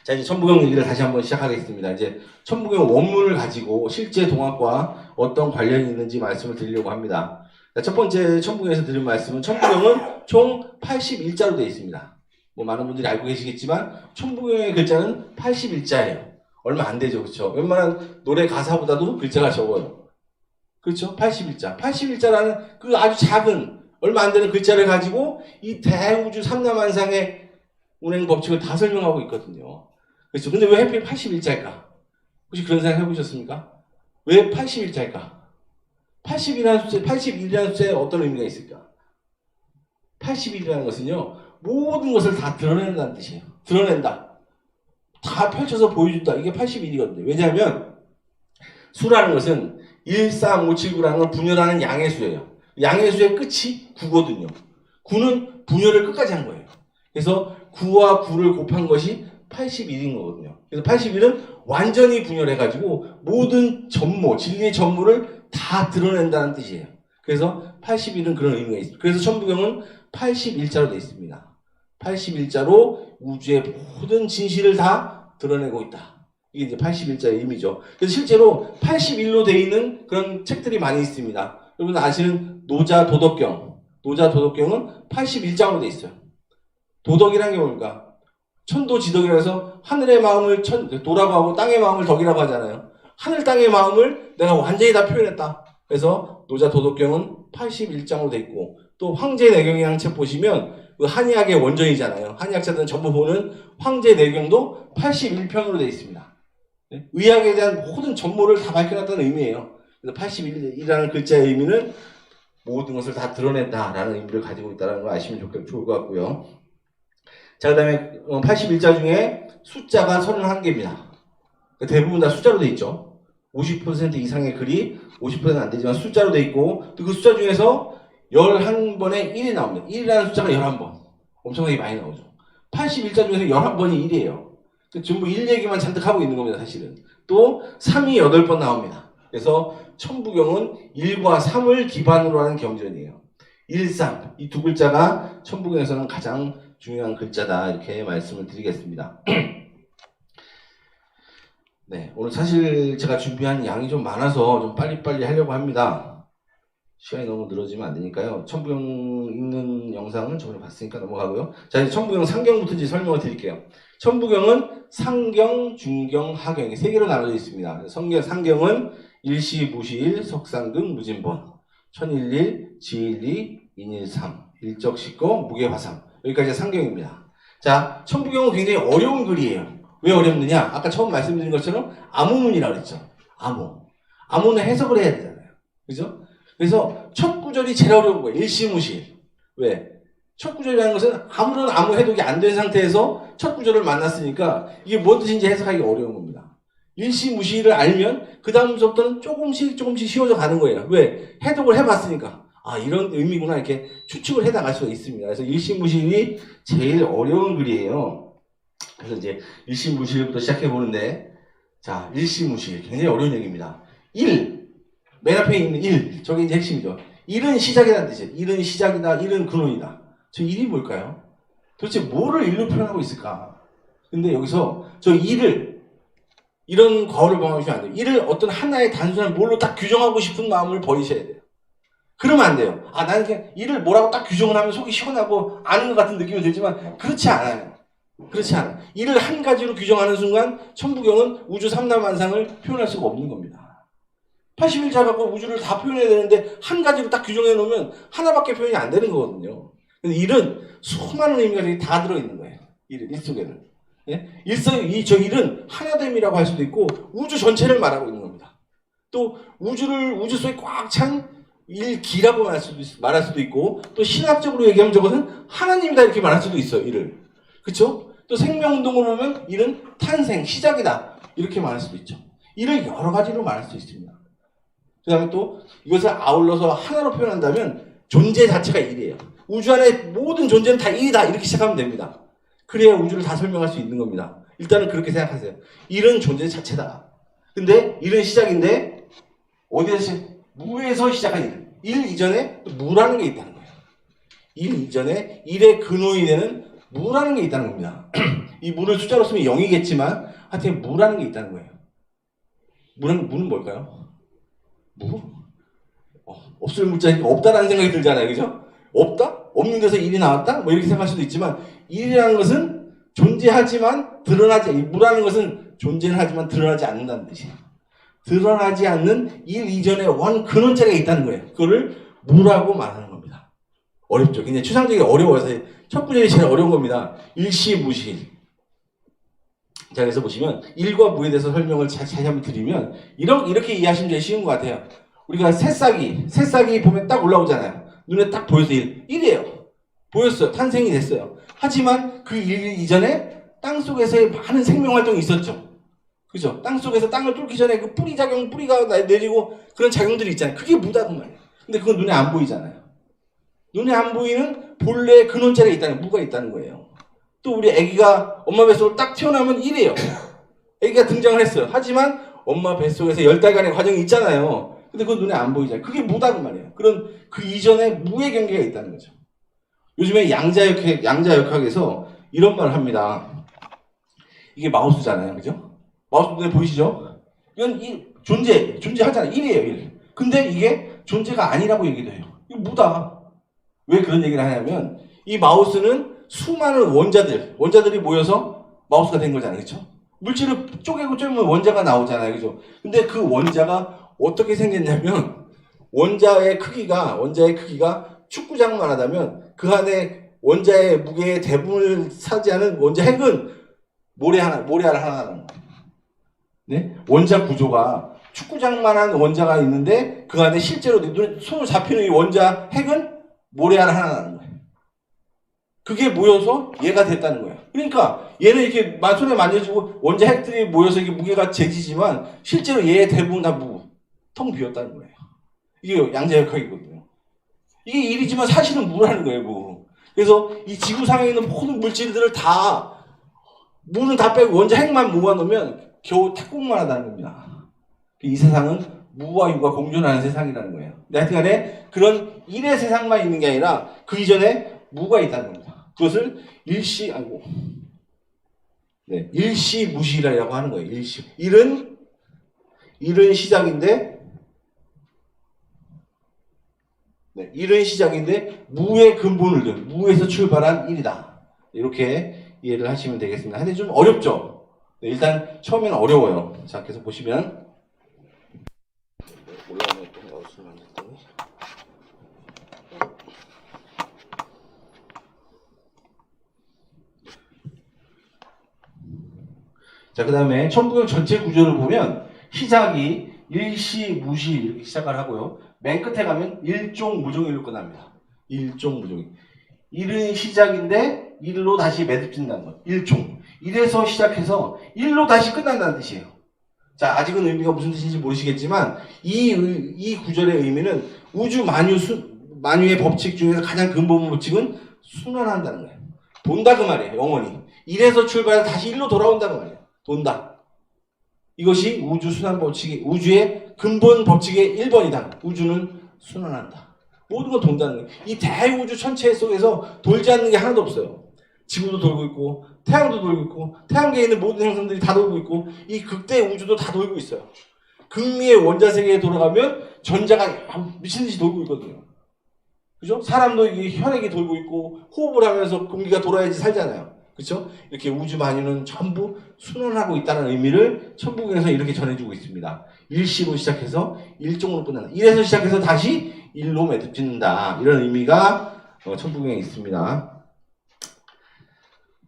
자, 이제 천부경 얘기를 다시 한번 시작하겠습니다. 이제 천부경 원문을 가지고 실제 동학과 어떤 관련이 있는지 말씀을 드리려고 합니다. 자, 첫 번째 천부경에서 드린 말씀은 천부경은 총 81자로 되어 있습니다. 많은 분들이 알고 계시겠지만 천부경의 글자는 81자예요. 얼마 안 되죠, 그렇죠? 웬만한 노래 가사보다도 글자가 적어요. 그렇죠? 81자. 81자라는 그 아주 작은 얼마 안 되는 글자를 가지고 이 대우주 삼라만상의 운행 법칙을 다 설명하고 있거든요. 그렇죠? 근데 왜 하필 81자일까? 혹시 그런 생각 해보셨습니까? 왜 81자일까? 81이라는 숫자에 어떤 의미가 있을까? 81이라는 것은요, 모든 것을 다 드러낸다는 뜻이에요. 드러낸다. 다 펼쳐서 보여준다. 이게 81이거든요. 왜냐하면 수라는 것은 1, 3, 5, 7, 9라는 건 분열하는 양의 수예요. 양의 수의 끝이 9거든요. 9는 분열을 끝까지 한 거예요. 그래서 9와 9를 곱한 것이 81인 거거든요. 그래서 81은 완전히 분열해가지고 모든 전모, 진리의 전모를 다 드러낸다는 뜻이에요. 그래서 81은 그런 의미가 있습니다. 그래서 천부경은 81자로 되어 있습니다. 81자로 우주의 모든 진실을 다 드러내고 있다. 이게 이제 81자의 의미죠. 그래서 실제로 81로 되어 있는 그런 책들이 많이 있습니다. 여러분 아시는 노자 도덕경. 노자 도덕경은 81장으로 되어 있어요. 도덕이라는 게 뭡니까? 천도지덕이라고 해서 하늘의 마음을 도라고 하고 땅의 마음을 덕이라고 하잖아요. 하늘 땅의 마음을 내가 완전히 다 표현했다. 그래서 노자 도덕경은 81장으로 되어 있고, 또 황제내경이라는 책 보시면 그 한의학의 원전이잖아요. 한의학자들은 전부 보는 황제내경도 81편으로 되어 있습니다. 의학에 대한 모든 전모를 다 밝혀놨다는 의미예요. 그래서 81이라는 글자의 의미는 모든 것을 다 드러낸다라는 의미를 가지고 있다는 걸 아시면 좋을 것 같고요. 자, 그 다음에 81자 중에 숫자가 31개입니다. 대부분 다 숫자로 되어 있죠. 50% 이상의 글이 50%는 안 되지만 숫자로 되어 있고, 또 그 숫자 중에서 11번에 1이 나옵니다. 1이라는 숫자가 11번. 엄청나게 많이 나오죠. 81자 중에서 11번이 1이에요. 전부 1 얘기만 잔뜩 하고 있는 겁니다, 사실은. 또 3이 8번 나옵니다. 그래서 천부경은 1과 3을 기반으로 하는 경전이에요. 1, 3. 이 두 글자가 천부경에서는 가장 중요한 글자다, 이렇게 말씀을 드리겠습니다. 네, 오늘 사실 제가 준비한 양이 좀 많아서 좀 빨리빨리 하려고 합니다. 시간이 너무 늘어지면 안 되니까요. 천부경 읽는 영상은 저번에 봤으니까 넘어가고요. 자, 이제 천부경 상경부터 이제 설명을 드릴게요. 천부경은 상경, 중경, 하경, 세 개로 나눠져 있습니다. 상경은 일시, 무시일, 석상극, 무진번, 천일일, 지일리, 인일삼, 일적식고, 무게화삼. 여기까지 상경입니다. 자, 천부경은 굉장히 어려운 글이에요. 왜 어렵느냐? 아까 처음 말씀드린 것처럼 암호문이라고 그랬죠. 암호는 해석을 해야 되잖아요. 그죠? 그래서 첫 구절이 제일 어려운 거예요. 일시무실. 왜? 첫 구절이라는 것은 아무런 암호 해독이 안 된 상태에서 첫 구절을 만났으니까 이게 뭔 뜻인지 해석하기가 어려운 겁니다. 일시무실을 알면 그 다음부터는 조금씩 쉬워져 가는 거예요. 왜? 해독을 해봤으니까. 아, 이런 의미구나, 이렇게 추측을 해 나갈 수가 있습니다. 그래서 일시무실이 제일 어려운 글이에요. 그래서 이제 일시무실부터 시작해 보는데, 자, 일시무실 굉장히 어려운 얘기입니다. 1, 맨 앞에 있는 1, 저게 이제 핵심이죠. 1은 시작이라는 뜻이에요. 1은 시작이다, 1은 근원이다. 저 1이 뭘까요? 도대체 뭐를 1로 표현하고 있을까? 근데 여기서 저 1을, 이런 과오를 범하시면 안 돼요. 1을 어떤 하나의 단순한 뭘로 딱 규정하고 싶은 마음을 버리셔야 돼요. 그러면 안 돼요. 아, 나는 그냥 1을 뭐라고 딱 규정을 하면 속이 시원하고 아는 것 같은 느낌이 들지만 그렇지 않아요. 그렇지 않아요. 1을 한 가지로 규정하는 순간 천부경은 우주 삼라만상을 표현할 수가 없는 겁니다. 81자 갖고 우주를 다 표현해야 되는데 한 가지로 딱 규정해 놓으면 하나밖에 표현이 안 되는 거거든요. 그래서 1은 수많은 의미가 다 들어있는 거예요. 1 속에는. 예? 저 1은 하나됨이라고 할 수도 있고 우주 전체를 말하고 있는 겁니다. 또 우주 속에 꽉 찬 일기라고 말할 수도 있고, 또 신학적으로 얘기하면 저것은 하나님이다 이렇게 말할 수도 있어요. 1을. 그렇죠? 또 생명운동으로 보면 1은 탄생, 시작이다 이렇게 말할 수도 있죠. 1을 여러 가지로 말할 수 있습니다. 그 다음에 또 이것을 아울러서 하나로 표현한다면 존재 자체가 1이에요. 우주 안에 모든 존재는 다 1이다. 이렇게 시작하면 됩니다. 그래야 우주를 다 설명할 수 있는 겁니다. 일단은 그렇게 생각하세요. 1은 존재 자체다. 근데 1은 시작인데 어디에서 무에서 시작한 1 이전에 또 무라는 게 있다는 거예요. 1 이전에 1의 근원이 되는 무라는 게 있다는 겁니다. 이 무를 숫자로 쓰면 0이겠지만 하여튼 무라는 게 있다는 거예요. 무는 뭘까요? 무? 없을 문자니까 없다라는 생각이 들잖아요. 그죠? 없다? 없는 데서 1이 나왔다? 뭐 이렇게 생각할 수도 있지만 1이라는 것은 존재하지만 드러나지, 무라는 것은 존재는 하지만 드러나지 않는다는 뜻이에요. 드러나지 않는 1 이전에 원 근원자가 있다는 거예요. 그거를 무라고 말하는 겁니다. 어렵죠. 굉장히 추상적이 어려워서 첫 구절이 제일 어려운 겁니다. 일시무실. 자, 그래서 보시면 1과 무에 대해서 설명을 다시 한번 드리면 이렇게 이해하시면 제일 쉬운 것 같아요. 우리가 새싹이 보면 딱 올라오잖아요. 눈에 딱 보여서 1이에요. 보였어요. 탄생이 됐어요. 하지만 그 1 이전에 땅속에서의 많은 생명활동이 있었죠. 그죠? 땅속에서 땅을 뚫기 전에 그 뿌리가 내리고 그런 작용들이 있잖아요. 그게 무다고 말이에요. 근데 그건 눈에 안 보이잖아요. 눈에 안 보이는 본래의 근원자가 있다는, 무가 있다는 거예요. 또 우리 아기가 엄마 뱃속으로 딱 태어나면 1이에요. 아기가 등장을 했어요. 하지만 엄마 뱃속에서 10달간의 과정이 있잖아요. 근데 그건 눈에 안 보이잖아요. 그게 무다고 말이에요. 그런 그 이전에 무의 경계가 있다는 거죠. 요즘에 양자역학에서 이런 말을 합니다. 이게 마우스잖아요. 그죠? 마우스 눈에 보이시죠? 이건 존재하잖아요. 1이에요, 1. 근데 이게 존재가 아니라고 얘기도 해요. 이거 무다. 왜 그런 얘기를 하냐면 이 마우스는 수많은 원자들이 모여서 마우스가 된 거잖아요. 그렇죠? 물질을 쪼개고 쪼면 원자가 나오잖아요. 그죠? 근데 그 원자가 어떻게 생겼냐면 원자의 크기가 축구장만 하다면 그 안에 원자의 무게의 대부분을 차지하는 원자 핵은 모래알 하나라는 거예요. 네? 원자 구조가 축구장만한 원자가 있는데 그 안에 실제로 손으로 잡히는 이 원자 핵은 모래알 하나라는 거예요. 그게 모여서 얘가 됐다는 거예요. 그러니까 얘는 이렇게 손에 만져지고 원자 핵들이 모여서 이게 무게가 재지지만 실제로 얘의 대부분 다 텅 비었다는 거예요. 이게 양자역학이거든요. 이게 일이지만 사실은 무라는 거예요, 무. 그래서 이 지구상에 있는 모든 물질들을 무는 다 빼고 원자 핵만 모아놓으면 겨우 탁구만 하다는 겁니다. 이 세상은 무와 유가 공존하는 세상이라는 거예요. 근데 하여튼간에 그런 일의 세상만 있는 게 아니라 그 이전에 무가 있다는 겁니다. 그것을 일시무실이라고 하는 거예요. 일은 시작인데 무의 근본을 둔, 무에서 출발한 일이다. 이렇게 이해를 하시면 되겠습니다. 근데 좀 어렵죠? 네, 일단 처음에는 어려워요. 자, 계속 보시면 올라오면 또 마우스를 만졌더니 자, 그 다음에 천부경 전체 구조를 보면 시작이 일시무실 이렇게 시작을 하고요. 맨 끝에 가면 일종무종일로 끝납니다. 일종무종일. 일은 시작인데 일로 다시 매듭진다는 것. 일종. 일에서 시작해서 일로 다시 끝난다는 뜻이에요. 자, 아직은 의미가 무슨 뜻인지 모르시겠지만 이 구절의 의미는 우주 만유의 법칙 중에서 가장 근본 법칙은 순환한다는 거예요. 돈다 그 말이에요. 영원히. 일에서 출발해서 다시 일로 돌아온다는 말이에요. 돈다. 이것이 우주 순환 법칙이 우주의 근본 법칙의 1번이다. 우주는 순환한다. 모든 건 돈다는 거예요. 이 대우주 천체 속에서 돌지 않는 게 하나도 없어요. 지구도 돌고 있고 태양도 돌고 있고 태양계에 있는 모든 행성들이 다 돌고 있고 이 극대 우주도 다 돌고 있어요. 극미의 원자 세계에 돌아가면 전자가 미친듯이 돌고 있거든요. 그죠? 사람도 이게 혈액이 돌고 있고 호흡을 하면서 공기가 돌아야지 살잖아요. 그렇죠? 이렇게 우주 만유는 전부 순환하고 있다는 의미를 천부경에서 이렇게 전해주고 있습니다. 일시로 시작해서 일종으로 끝난다. 일에서 시작해서 다시 일로 매듭짓는다. 이런 의미가 천부경에 있습니다.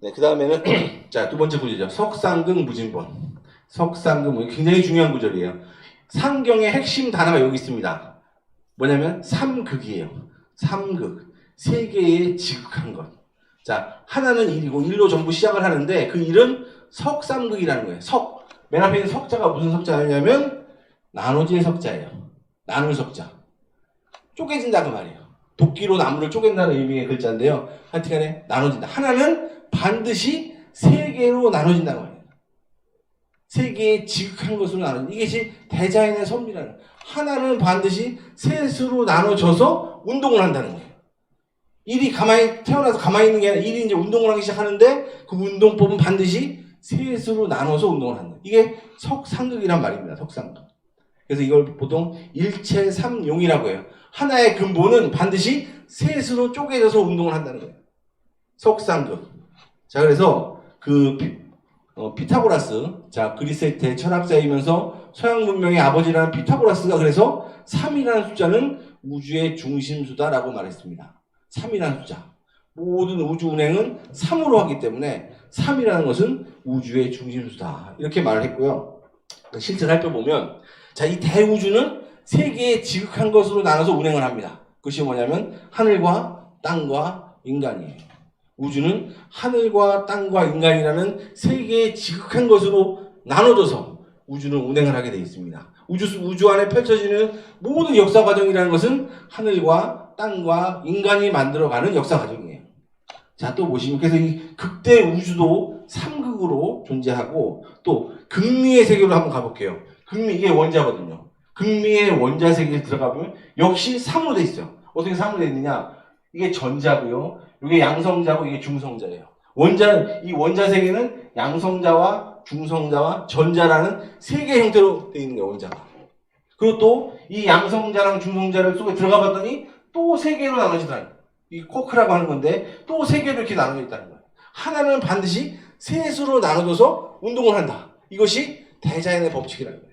네, 그 다음에는 자, 두 번째 구절이죠. 석상극 무진본. 석상극 굉장히 중요한 구절이에요. 상경의 핵심 단어가 여기 있습니다. 뭐냐면 삼극이에요. 삼극. 세 개의 지극한 것. 자, 하나는 일이고 일로 전부 시작을 하는데 그 일은 석삼극이라는 거예요. 맨 앞에 있는 석자가 무슨 석자냐면 나눠질 석자예요. 나눌 석자. 쪼개진다 그 말이에요. 도끼로 나무를 쪼갠다는 의미의 글자인데요. 하여튼간에 나눠진다. 하나는 반드시 세 개로 나눠진다는 말이에요. 세 개의 지극한 것으로 나눠진다. 이것이 대자연의 섭리라는 거예요. 하나는 반드시 셋으로 나눠져서 운동을 한다는 거예요. 일이 가만히 태어나서 가만히 있는 게 아니라 일이 이제 운동을 하기 시작하는데 그 운동법은 반드시 셋으로 나눠서 운동을 한다. 이게 석상극이란 말입니다. 석상극. 그래서 이걸 보통 일체삼용이라고 해요. 하나의 근본은 반드시 셋으로 쪼개져서 운동을 한다는 거예요. 석상극. 자, 그래서 그 피타고라스, 자, 그리스의 대철학자이면서 서양 문명의 아버지라는 피타고라스가 그래서 3이라는 숫자는 우주의 중심수다라고 말했습니다. 3이라는 숫자. 모든 우주 운행은 3으로 하기 때문에 3이라는 것은 우주의 중심수다. 이렇게 말을 했고요. 실제 살펴보면, 자, 이 대우주는 세 개의 지극한 것으로 나눠서 운행을 합니다. 그것이 뭐냐면 하늘과 땅과 인간이에요. 우주는 하늘과 땅과 인간이라는 세 개의 지극한 것으로 나눠져서 우주는 운행을 하게 되어 있습니다. 우주 안에 펼쳐지는 모든 역사 과정이라는 것은 하늘과 땅과 인간이 만들어가는 역사 과정이에요. 자, 또 보시면 그래서 이 극대 우주도 3극으로 존재하고 또 극미의 세계로 한번 가볼게요. 극미, 이게 원자거든요. 극미의 원자 세계에 들어가보면 역시 3으로 돼 있어요. 어떻게 3으로 돼 있느냐? 이게 전자고요. 이게 양성자고 이게 중성자예요. 이 원자 세계는 양성자와 중성자와 전자라는 세 개의 형태로 되어 있는 거예요, 원자가. 그리고 또 이 양성자랑 중성자를 속에 들어가 봤더니 또 세 개로 나눠지더라는 거예요. 이 코크라고 하는 건데 또 세 개로 이렇게 나눠져 있다는 거예요. 하나는 반드시 셋으로 나눠져서 운동을 한다. 이것이 대자연의 법칙이라는 거예요.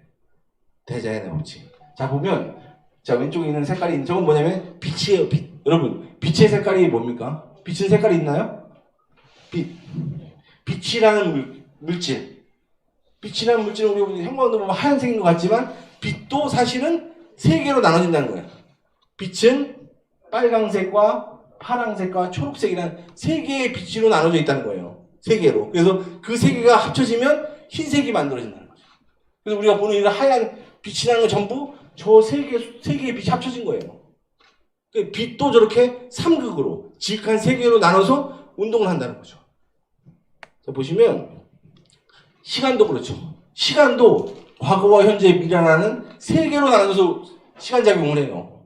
대자연의 법칙. 자, 보면, 자, 왼쪽에 있는 색깔이, 저건 뭐냐면 빛이에요, 빛. 여러분, 빛의 색깔이 뭡니까? 빛은 색깔이 있나요? 빛. 빛이라는 물질. 빛이라는 물질은 우리가 형광등 보면 하얀색인 것 같지만, 빛도 사실은 세 개로 나눠진다는 거예요. 빛은 빨강색과 파랑색과 초록색이라는 세 개의 빛으로 나눠져 있다는 거예요. 세 개로. 그래서 그 세 개가 합쳐지면 흰색이 만들어진다는 거죠. 그래서 우리가 보는 이런 하얀 빛이라는 건 전부 저 세 개의 빛이 합쳐진 거예요. 빛도 저렇게 3극으로 지극한 세 개로 나눠서 운동을 한다는 거죠. 자, 보시면 시간도 그렇죠. 시간도 과거와 현재, 미래라는 세 개로 나눠서 시간 작용을 해요.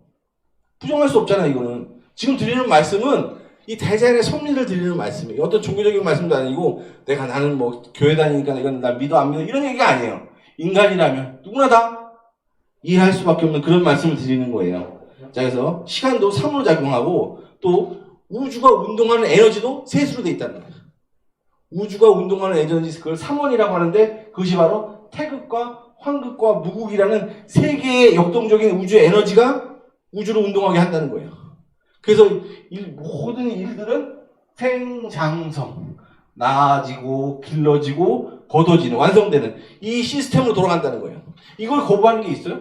부정할 수 없잖아요, 이거는. 지금 드리는 말씀은 이 대자연의 섭리를 드리는 말씀이에요. 어떤 종교적인 말씀도 아니고 나는 뭐 교회 다니니까 이건 나 믿어 안 믿어 이런 얘기가 아니에요. 인간이라면 누구나 다 이해할 수밖에 없는 그런 말씀을 드리는 거예요. 자, 그래서 시간도 3으로 작용하고 또 우주가 운동하는 에너지도 셋으로 돼 있다는 거예요. 우주가 운동하는 에너지, 그걸 3원이라고 하는데 그것이 바로 태극과 환극과 무극이라는 세 개의 역동적인 우주의 에너지가 우주를 운동하게 한다는 거예요. 그래서 모든 일들은 생장성, 나아지고 길러지고 걷어지는, 완성되는 이 시스템으로 돌아간다는 거예요. 이걸 거부하는 게 있어요?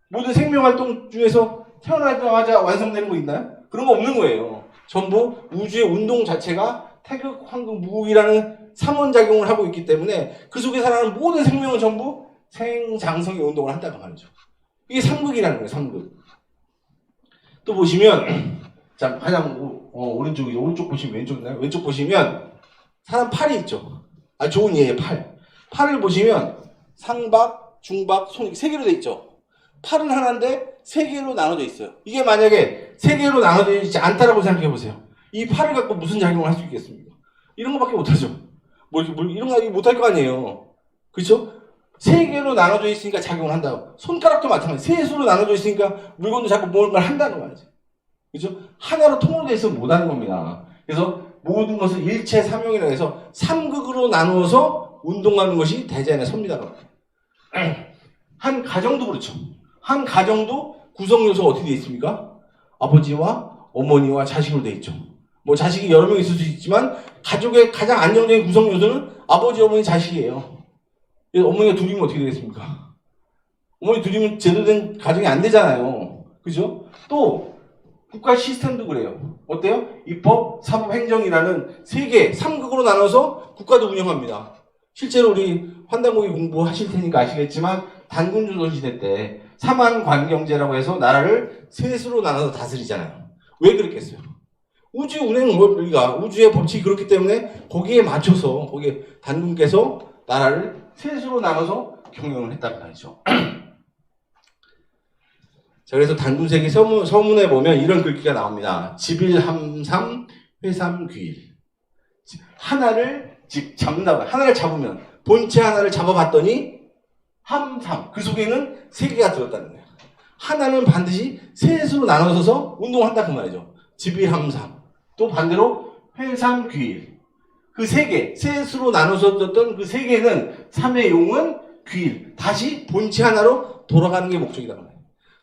모든 생명활동 중에서 태어나자마자 완성되는 거 있나요? 그런 거 없는 거예요. 전부 우주의 운동 자체가 태극, 환극, 무극이라는 3원작용을 하고 있기 때문에 그 속에 살아가는 모든 생명은 전부 생장성의 운동을 한다고 말이죠. 이게 3극이라는 거예요, 3극. 또 보시면, 자, 가장, 오른쪽 보시면 왼쪽 있나요? 왼쪽 보시면, 사람 팔이 있죠. 아, 좋은 예예요, 팔. 팔을 보시면, 상박, 중박, 손, 세 개로 돼 있죠. 팔은 하나인데, 세 개로 나눠져 있어요. 이게 만약에 세 개로 나눠져 있지 않다라고 생각해 보세요. 이 팔을 갖고 무슨 작용을 할 수 있겠습니까? 이런 거밖에 못하죠. 이런 거 못할 거 아니에요. 그렇죠? 세 개로 나눠져 있으니까 작용을 한다고. 손가락도 마찬가지. 셋으로 나눠져 있으니까 물건도 자꾸 뭔가를 한다는 말이죠. 그렇죠? 하나로 통으로 돼 있으면 못하는 겁니다. 그래서 모든 것을 일체삼용이라고 해서 3극으로 나누어서 운동하는 것이 대자연의 섭리다라고 합니다. 한 가정도 그렇죠. 한 가정도 구성 요소가 어떻게 되어 있습니까? 아버지와 어머니와 자식으로 되어 있죠. 뭐 자식이 여러 명 있을 수 있지만 가족의 가장 안정적인 구성 요소는 아버지, 어머니, 자식이에요. 어머니가 둘이면 어떻게 되겠습니까? 어머니 둘이면 제대로 된 가정이 안 되잖아요. 그죠? 또 국가 시스템도 그래요. 어때요? 입법, 사법, 행정이라는 세 개, 3극으로 나눠서 국가도 운영합니다. 실제로 우리 환단고기 공부하실 테니까 아시겠지만 단군조선시대 때 삼한관경제라고 해서 나라를 셋으로 나눠서 다스리잖아요. 왜 그랬겠어요? 우주 운행 원리가 우주의 법칙이 그렇기 때문에 거기에 맞춰서 거기에 단군께서 나라를 셋으로 나눠서 경영을 했다고 말이죠. 자, 그래서 단군세기 서문에 보면 이런 글귀가 나옵니다. 지빌함삼 회삼귀일. 하나를 잡는다. 하나를 잡으면 본체 하나를 잡아봤더니 함삼. 그 속에는 세 개가 들었다는 거예요. 하나는 반드시 셋으로 나눠서서 운동한다 그 말이죠. 지빌함삼. 또 반대로 회삼귀일. 그 세 개, 셋으로 나눠서 뒀던 그 세 개는 삼의 용은 귀일. 다시 본체 하나로 돌아가는 게 목적이다.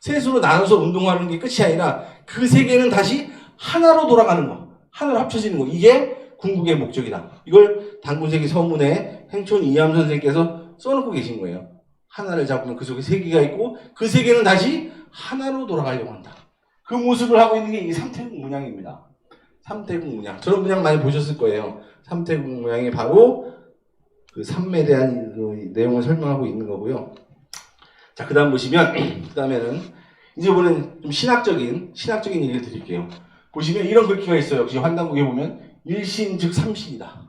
셋으로 나눠서 운동하는 게 끝이 아니라 그 세 개는 다시 하나로 돌아가는 거. 하나로 합쳐지는 거. 이게 궁극의 목적이다. 이걸 단군세기 서문에 행촌 이암 선생님께서 써놓고 계신 거예요. 하나를 잡으면 그 속에 세 개가 있고 그 세 개는 다시 하나로 돌아가려고 한다. 그 모습을 하고 있는 게 이 삼태국 문양입니다. 삼태국 문양. 저런 문양 많이 보셨을 거예요. 삼태국 문양이 바로 그 삼매에 대한 그 내용을 설명하고 있는 거고요. 자, 그 다음 보시면, 그 다음에는, 이제 이번엔 좀 신학적인 얘기를 드릴게요. 보시면 이런 글귀가 있어요. 역시 환단국에 보면, 일신 즉 삼신이다.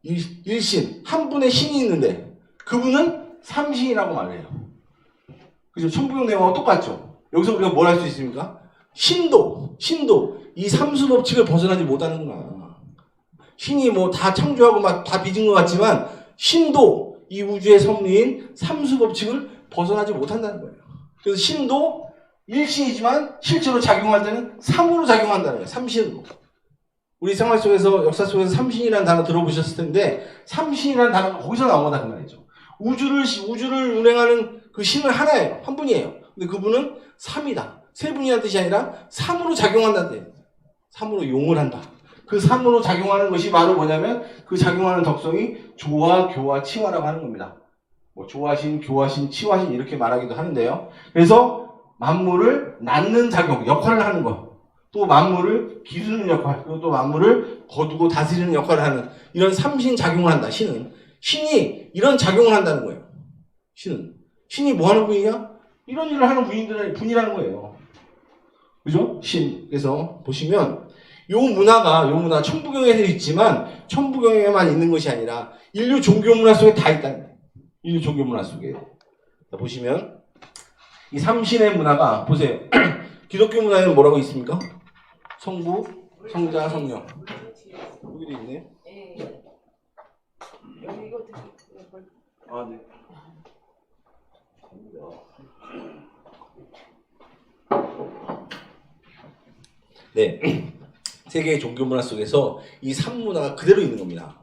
일신, 한 분의 신이 있는데, 그분은 삼신이라고 말해요. 그죠? 천부경 내용하고 똑같죠? 여기서 우리가 뭘 할 수 있습니까? 신도, 이 삼수법칙을 벗어나지 못하는구나. 신이 뭐 다 창조하고 막 다 빚은 것 같지만, 신도, 이 우주의 섭리인 삼수법칙을 벗어나지 못한다는 거예요. 그래서 신도 일신이지만 실제로 작용할 때는 삼으로 작용한다는 거예요. 삼신으로. 우리 생활 속에서 역사 속에서 삼신이라는 단어 들어보셨을 텐데 삼신이라는 단어가 거기서 나온 거다 그 말이죠. 우주를 운행하는 그 신은 하나예요. 한 분이에요. 근데 그분은 삼이다. 세 분이라는 뜻이 아니라 삼으로 작용한다는 뜻이에요. 삼으로 용을 한다. 그 삼으로 작용하는 것이 바로 뭐냐면 그 작용하는 덕성이 조화, 교화, 치화라고 하는 겁니다. 뭐 조화신, 교화신, 치화신 이렇게 말하기도 하는데요. 그래서 만물을 낳는 작용, 역할을 하는 것. 또 만물을 기르는 역할, 그리고 또 만물을 거두고 다스리는 역할을 하는 이런 삼신 작용을 한다. 신이 이런 작용을 한다는 거예요. 신이 뭐 하는 분이냐? 이런 일을 하는 분이라는 거예요. 그죠? 신. 그래서 보시면 요 문화 천부경에도 있지만 천부경에만 있는 것이 아니라 인류 종교 문화 속에 다 있다는 거예요. 인류 종교 문화 속에. 자, 보시면 이 삼신의 문화가 보세요. 기독교 문화에는 뭐라고 있습니까? 성부, 성자, 성령. 여기도 있네요. 아, 네. 네. 세계의 종교 문화 속에서 이 삼문화가 그대로 있는 겁니다.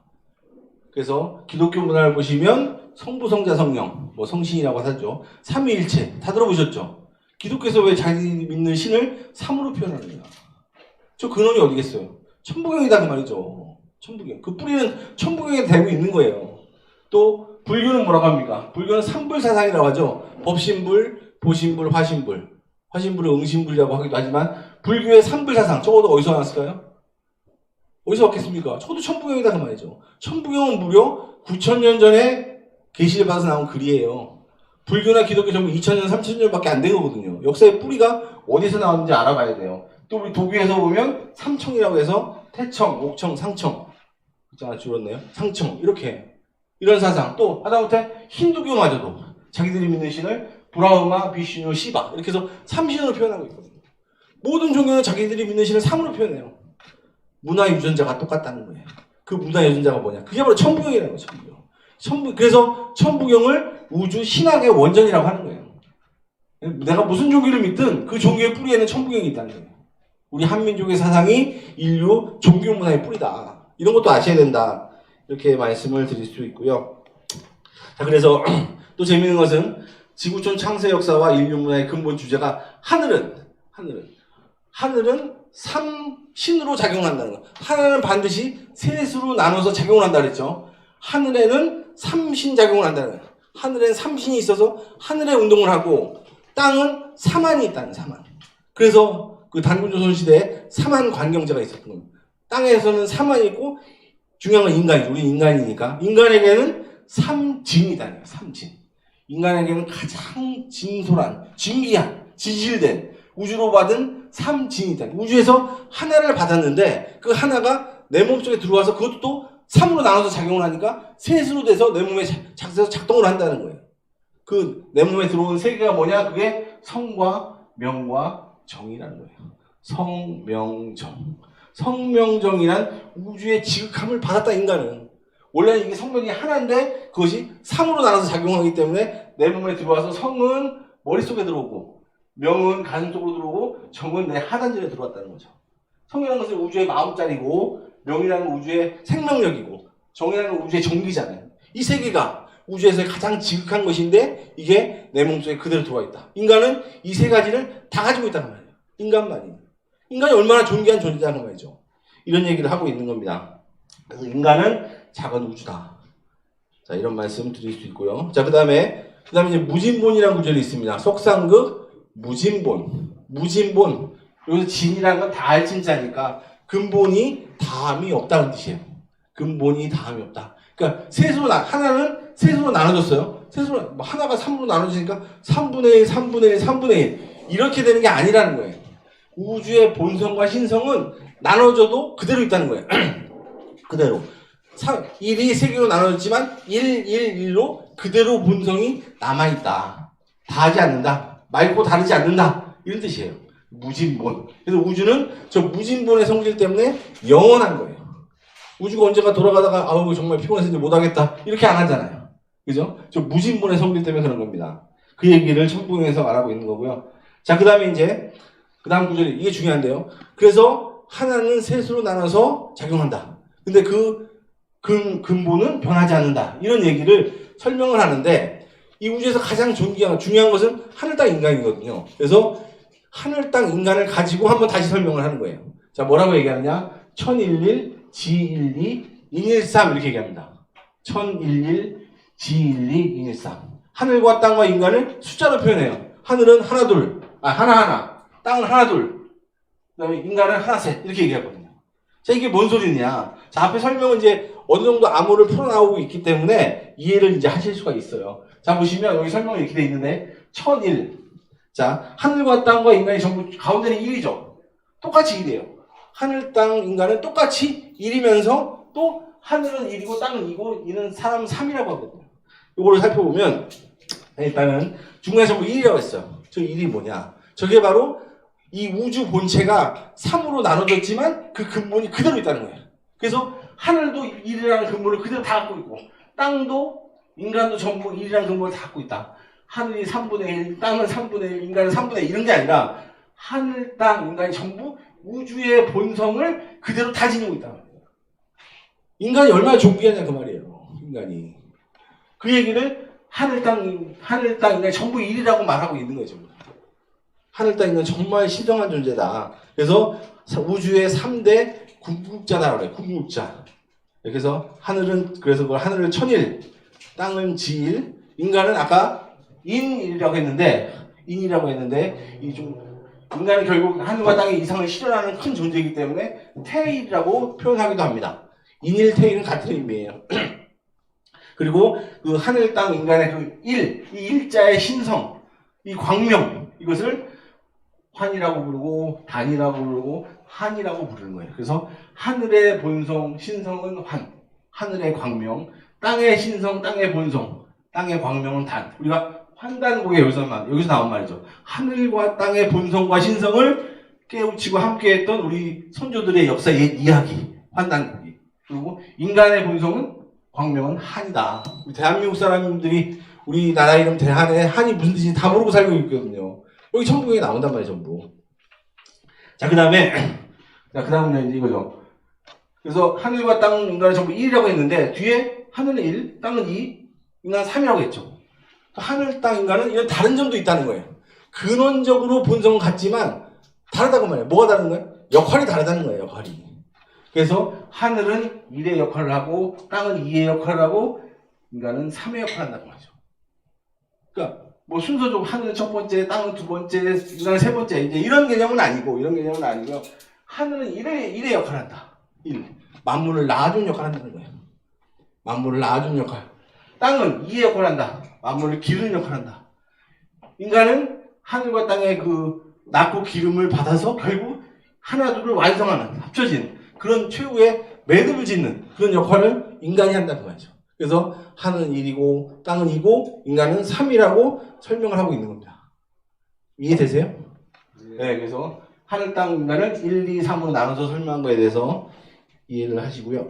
그래서 기독교 문화를 보시면 성부, 성자, 성령, 뭐 성신이라고 하죠. 삼위일체 다 들어보셨죠? 기독교에서 왜 자기 믿는 신을 삼으로 표현하느냐? 저 근원이 어디겠어요? 천부경이다 그 말이죠. 천부경. 그 뿌리는 천부경에 대고 있는 거예요. 또 불교는 뭐라고 합니까? 불교는 삼불사상이라고 하죠. 법신불, 보신불, 화신불. 화신불을 응신불이라고 하기도 하지만 불교의 삼불사상, 저거도 어디서 나왔을까요? 어디서 왔겠습니까? 저도 천부경이다 그 말이죠. 천부경은 무려 9,000년 전에 계시를 받아서 나온 글이에요. 불교나 기독교 전부 2,000년, 3,000년밖에 안 된 거거든요. 역사의 뿌리가 어디서 나왔는지 알아봐야 돼요. 또 우리 도교에서 보면 삼청이라고 해서 태청, 옥청, 상청. 자, 줄었네요. 상청. 이렇게. 이런 사상. 또 하다못해 힌두교마저도 자기들이 믿는 신을 브라흐마, 비슈누, 시바 이렇게 해서 삼신으로 표현하고 있거든요. 모든 종교는 자기들이 믿는 신을 삼으로 표현해요. 문화 유전자가 똑같다는 거예요. 그 문화 유전자가 뭐냐? 그게 바로 천부경이라는 거예요. 그래서 천부경을 우주 신학의 원전이라고 하는 거예요. 내가 무슨 종교를 믿든 그 종교의 뿌리에는 천부경이 있다는 거예요. 우리 한민족의 사상이 인류 종교 문화의 뿌리다. 이런 것도 아셔야 된다. 이렇게 말씀을 드릴 수 있고요. 자, 그래서 또 재미있는 것은 지구촌 창세 역사와 인류 문화의 근본 주제가 하늘은 삼신으로 작용한다는 거. 하늘은 반드시 셋으로 나눠서 작용을 한다 그랬죠. 하늘에는 삼신 작용을 한다는 거예요. 하늘에는 삼신이 있어서 하늘의 운동을 하고 땅은 삼한이 있다는 삼한. 그래서 그 단군조선 시대에 삼한 관경제가 있었던 겁니다. 땅에서는 삼한이 있고 중요한 건 인간이죠. 우리 인간이니까 인간에게는 삼진이다. 삼진. 인간에게는 가장 진솔한, 진귀한, 진실된 우주로 받은 삼진이다. 우주에서 하나를 받았는데 그 하나가 내 몸속에 들어와서 그것도 또 3으로 나눠서 작용을 하니까 셋으로 돼서 내 몸에 작동을 한다는 거예요. 그 내 몸에 들어온 세 개가 뭐냐? 그게 성과 명과 정이라는 거예요. 성명정. 성명정이란 우주의 지극함을 받았다, 인간은. 원래는 이게 성명이 하나인데 그것이 3으로 나눠서 작용하기 때문에 내 몸에 들어와서 성은 머릿속에 들어오고 명은 가슴 속으로 들어오고 정은 내 하단절에 들어왔다는 거죠. 성이라는 것은 우주의 마음자리고 명이라는 건 우주의 생명력이고 정이라는 건 우주의 정기잖아요. 이 세 개가 우주에서 가장 지극한 것인데 이게 내 몸속에 그대로 들어와 있다. 인간은 이 세 가지를 다 가지고 있다는 말이에요. 인간만이. 인간이 얼마나 존귀한 존재냐는 말이죠. 이런 얘기를 하고 있는 겁니다. 그래서 인간은 작은 우주다. 자, 이런 말씀 드릴 수 있고요. 자, 그 다음에 이제 무진본이라는 구절이 있습니다. 속상극 무진본. 무진본. 여기서 진이라는 건 다할 진짜니까 근본이 다함이 없다는 뜻이에요. 근본이 다함이 없다. 그러니까 하나는 셋으로 나눠졌어요. 셋으로, 하나가 3으로 나눠지니까 3분의 1, 3분의 1, 3분의 1. 이렇게 되는 게 아니라는 거예요. 우주의 본성과 신성은 나눠져도 그대로 있다는 거예요. 그대로. 1이 3개로 나눠졌지만 1, 1, 1로 그대로 본성이 남아있다. 다하지 않는다. 맑고 다르지 않는다. 이런 뜻이에요. 무진본. 그래서 우주는 저 무진본의 성질 때문에 영원한 거예요. 우주가 언젠가 돌아가다가 아우 정말 피곤해서 이제 못하겠다. 이렇게 안 하잖아요. 그죠? 저 무진본의 성질 때문에 그런 겁니다. 그 얘기를 천부경에서 말하고 있는 거고요. 자, 그 다음에 이제 그 다음 구절이 이게 중요한데요. 그래서 하나는 셋으로 나눠서 작용한다. 근데 그 근본은 변하지 않는다. 이런 얘기를 설명을 하는데 이 우주에서 가장 중요한 것은 하늘, 땅, 인간이거든요. 그래서 하늘, 땅, 인간을 가지고 한번 다시 설명을 하는 거예요. 자, 뭐라고 얘기하느냐? 1011, G12, 113 이렇게 얘기합니다. 1011, G12, 113. 하늘과 땅과 인간을 숫자로 표현해요. 하늘은 하나, 둘. 하나. 땅은 하나, 둘. 그 다음에 인간은 하나, 셋. 이렇게 얘기하거든요. 자, 이게 뭔 소리냐? 자, 앞에 설명은 이제 어느 정도 암호를 풀어나오고 있기 때문에 이해를 이제 하실 수가 있어요. 자, 보시면 여기 설명이 이렇게 돼 있는데, 1001. 자, 하늘과 땅과 인간이 전부 가운데는 1이죠. 똑같이 1이에요. 하늘, 땅, 인간은 똑같이 1이면서 또 하늘은 1이고 땅은 2고 이는 사람 3이라고 하거든요. 이거를 살펴보면 일단은 중간에 전부 1이라고 했어요. 저 1이 뭐냐? 저게 바로 이 우주 본체가 3으로 나눠졌지만 그 근본이 그대로 있다는 거예요. 그래서 하늘도 1이라는 근본을 그대로 다 갖고 있고 땅도 인간도 전부 1이라는 근본을 다 갖고 있다. 하늘이 3분의 1, 땅은 3분의 1, 인간은 3분의 1 이런 게 아니라 하늘, 땅, 인간이 전부 우주의 본성을 그대로 다 지니고 있다. 인간이 얼마나 존귀하냐 그 말이에요. 인간이. 그 얘기를 하늘, 땅, 인간이 전부 1이라고 말하고 있는 거죠. 하늘, 땅, 인간 정말 신성한 존재다. 그래서 우주의 3대 궁극자다 그래요. 궁극자. 그래서 그래서 그걸 하늘을 1001, 땅은 지일, 인간은 아까 인이라고 했는데 이 좀 인간은 결국 하늘과 땅의 이상을 실현하는 큰 존재이기 때문에 태일이라고 표현하기도 합니다. 인일, 태일은 같은 의미예요. 그리고 그 하늘, 땅, 인간의 그 이 일자의 신성, 이 광명, 이것을 환이라고 부르고 단이라고 부르고 한이라고 부르는 거예요. 그래서 하늘의 본성, 신성은 환, 하늘의 광명, 땅의 신성, 땅의 본성, 땅의 광명은 단. 우리가 환단곡에 여기서 나온 말이죠. 하늘과 땅의 본성과 신성을 깨우치고 함께했던 우리 선조들의 역사 옛 이야기, 환단곡이. 그리고 인간의 본성은 광명은 한이다. 우리 대한민국 사람들이 우리나라 이름 대한에 한이 무슨 뜻인지 다 모르고 살고 있거든요. 여기 천부경에 나온단 말이에요, 전부. 자, 그 다음은 이제 이거죠. 그래서 하늘과 땅, 인간은 전부 1이라고 했는데 뒤에 하늘은 1, 땅은 2, 인간은 3이라고 했죠. 하늘, 땅, 인간은 이런 다른 점도 있다는 거예요. 근원적으로 본성은 같지만 다르다고 말해요. 뭐가 다른 거예요? 역할이 다르다는 거예요. 역할이. 그래서 하늘은 1의 역할을 하고 땅은 2의 역할을 하고 인간은 3의 역할을 한다고 하죠. 그러니까 뭐 순서적으로 하늘은 첫 번째, 땅은 두 번째, 인간은 세 번째 이제 이런 개념은 아니고요. 하늘은 1의 역할을 한다. 1. 만물을 낳아준 역할을 한다는 거예요. 만물을 낳아준 역할. 땅은 2의 역할을 한다. 만물을 기르는 역할을 한다. 인간은 하늘과 땅의 그 낮고 기름을 받아서 결국 하나둘을 완성하는, 합쳐진 그런 최후의 매듭을 짓는 그런 역할을 인간이 한다는 거죠. 그래서 하늘은 1이고 땅은 2고 인간은 3이라고 설명을 하고 있는 겁니다. 이해되세요? 네, 그래서 하늘, 땅, 인간을 1, 2, 3으로 나눠서 설명한 거에 대해서 이해를 하시고요.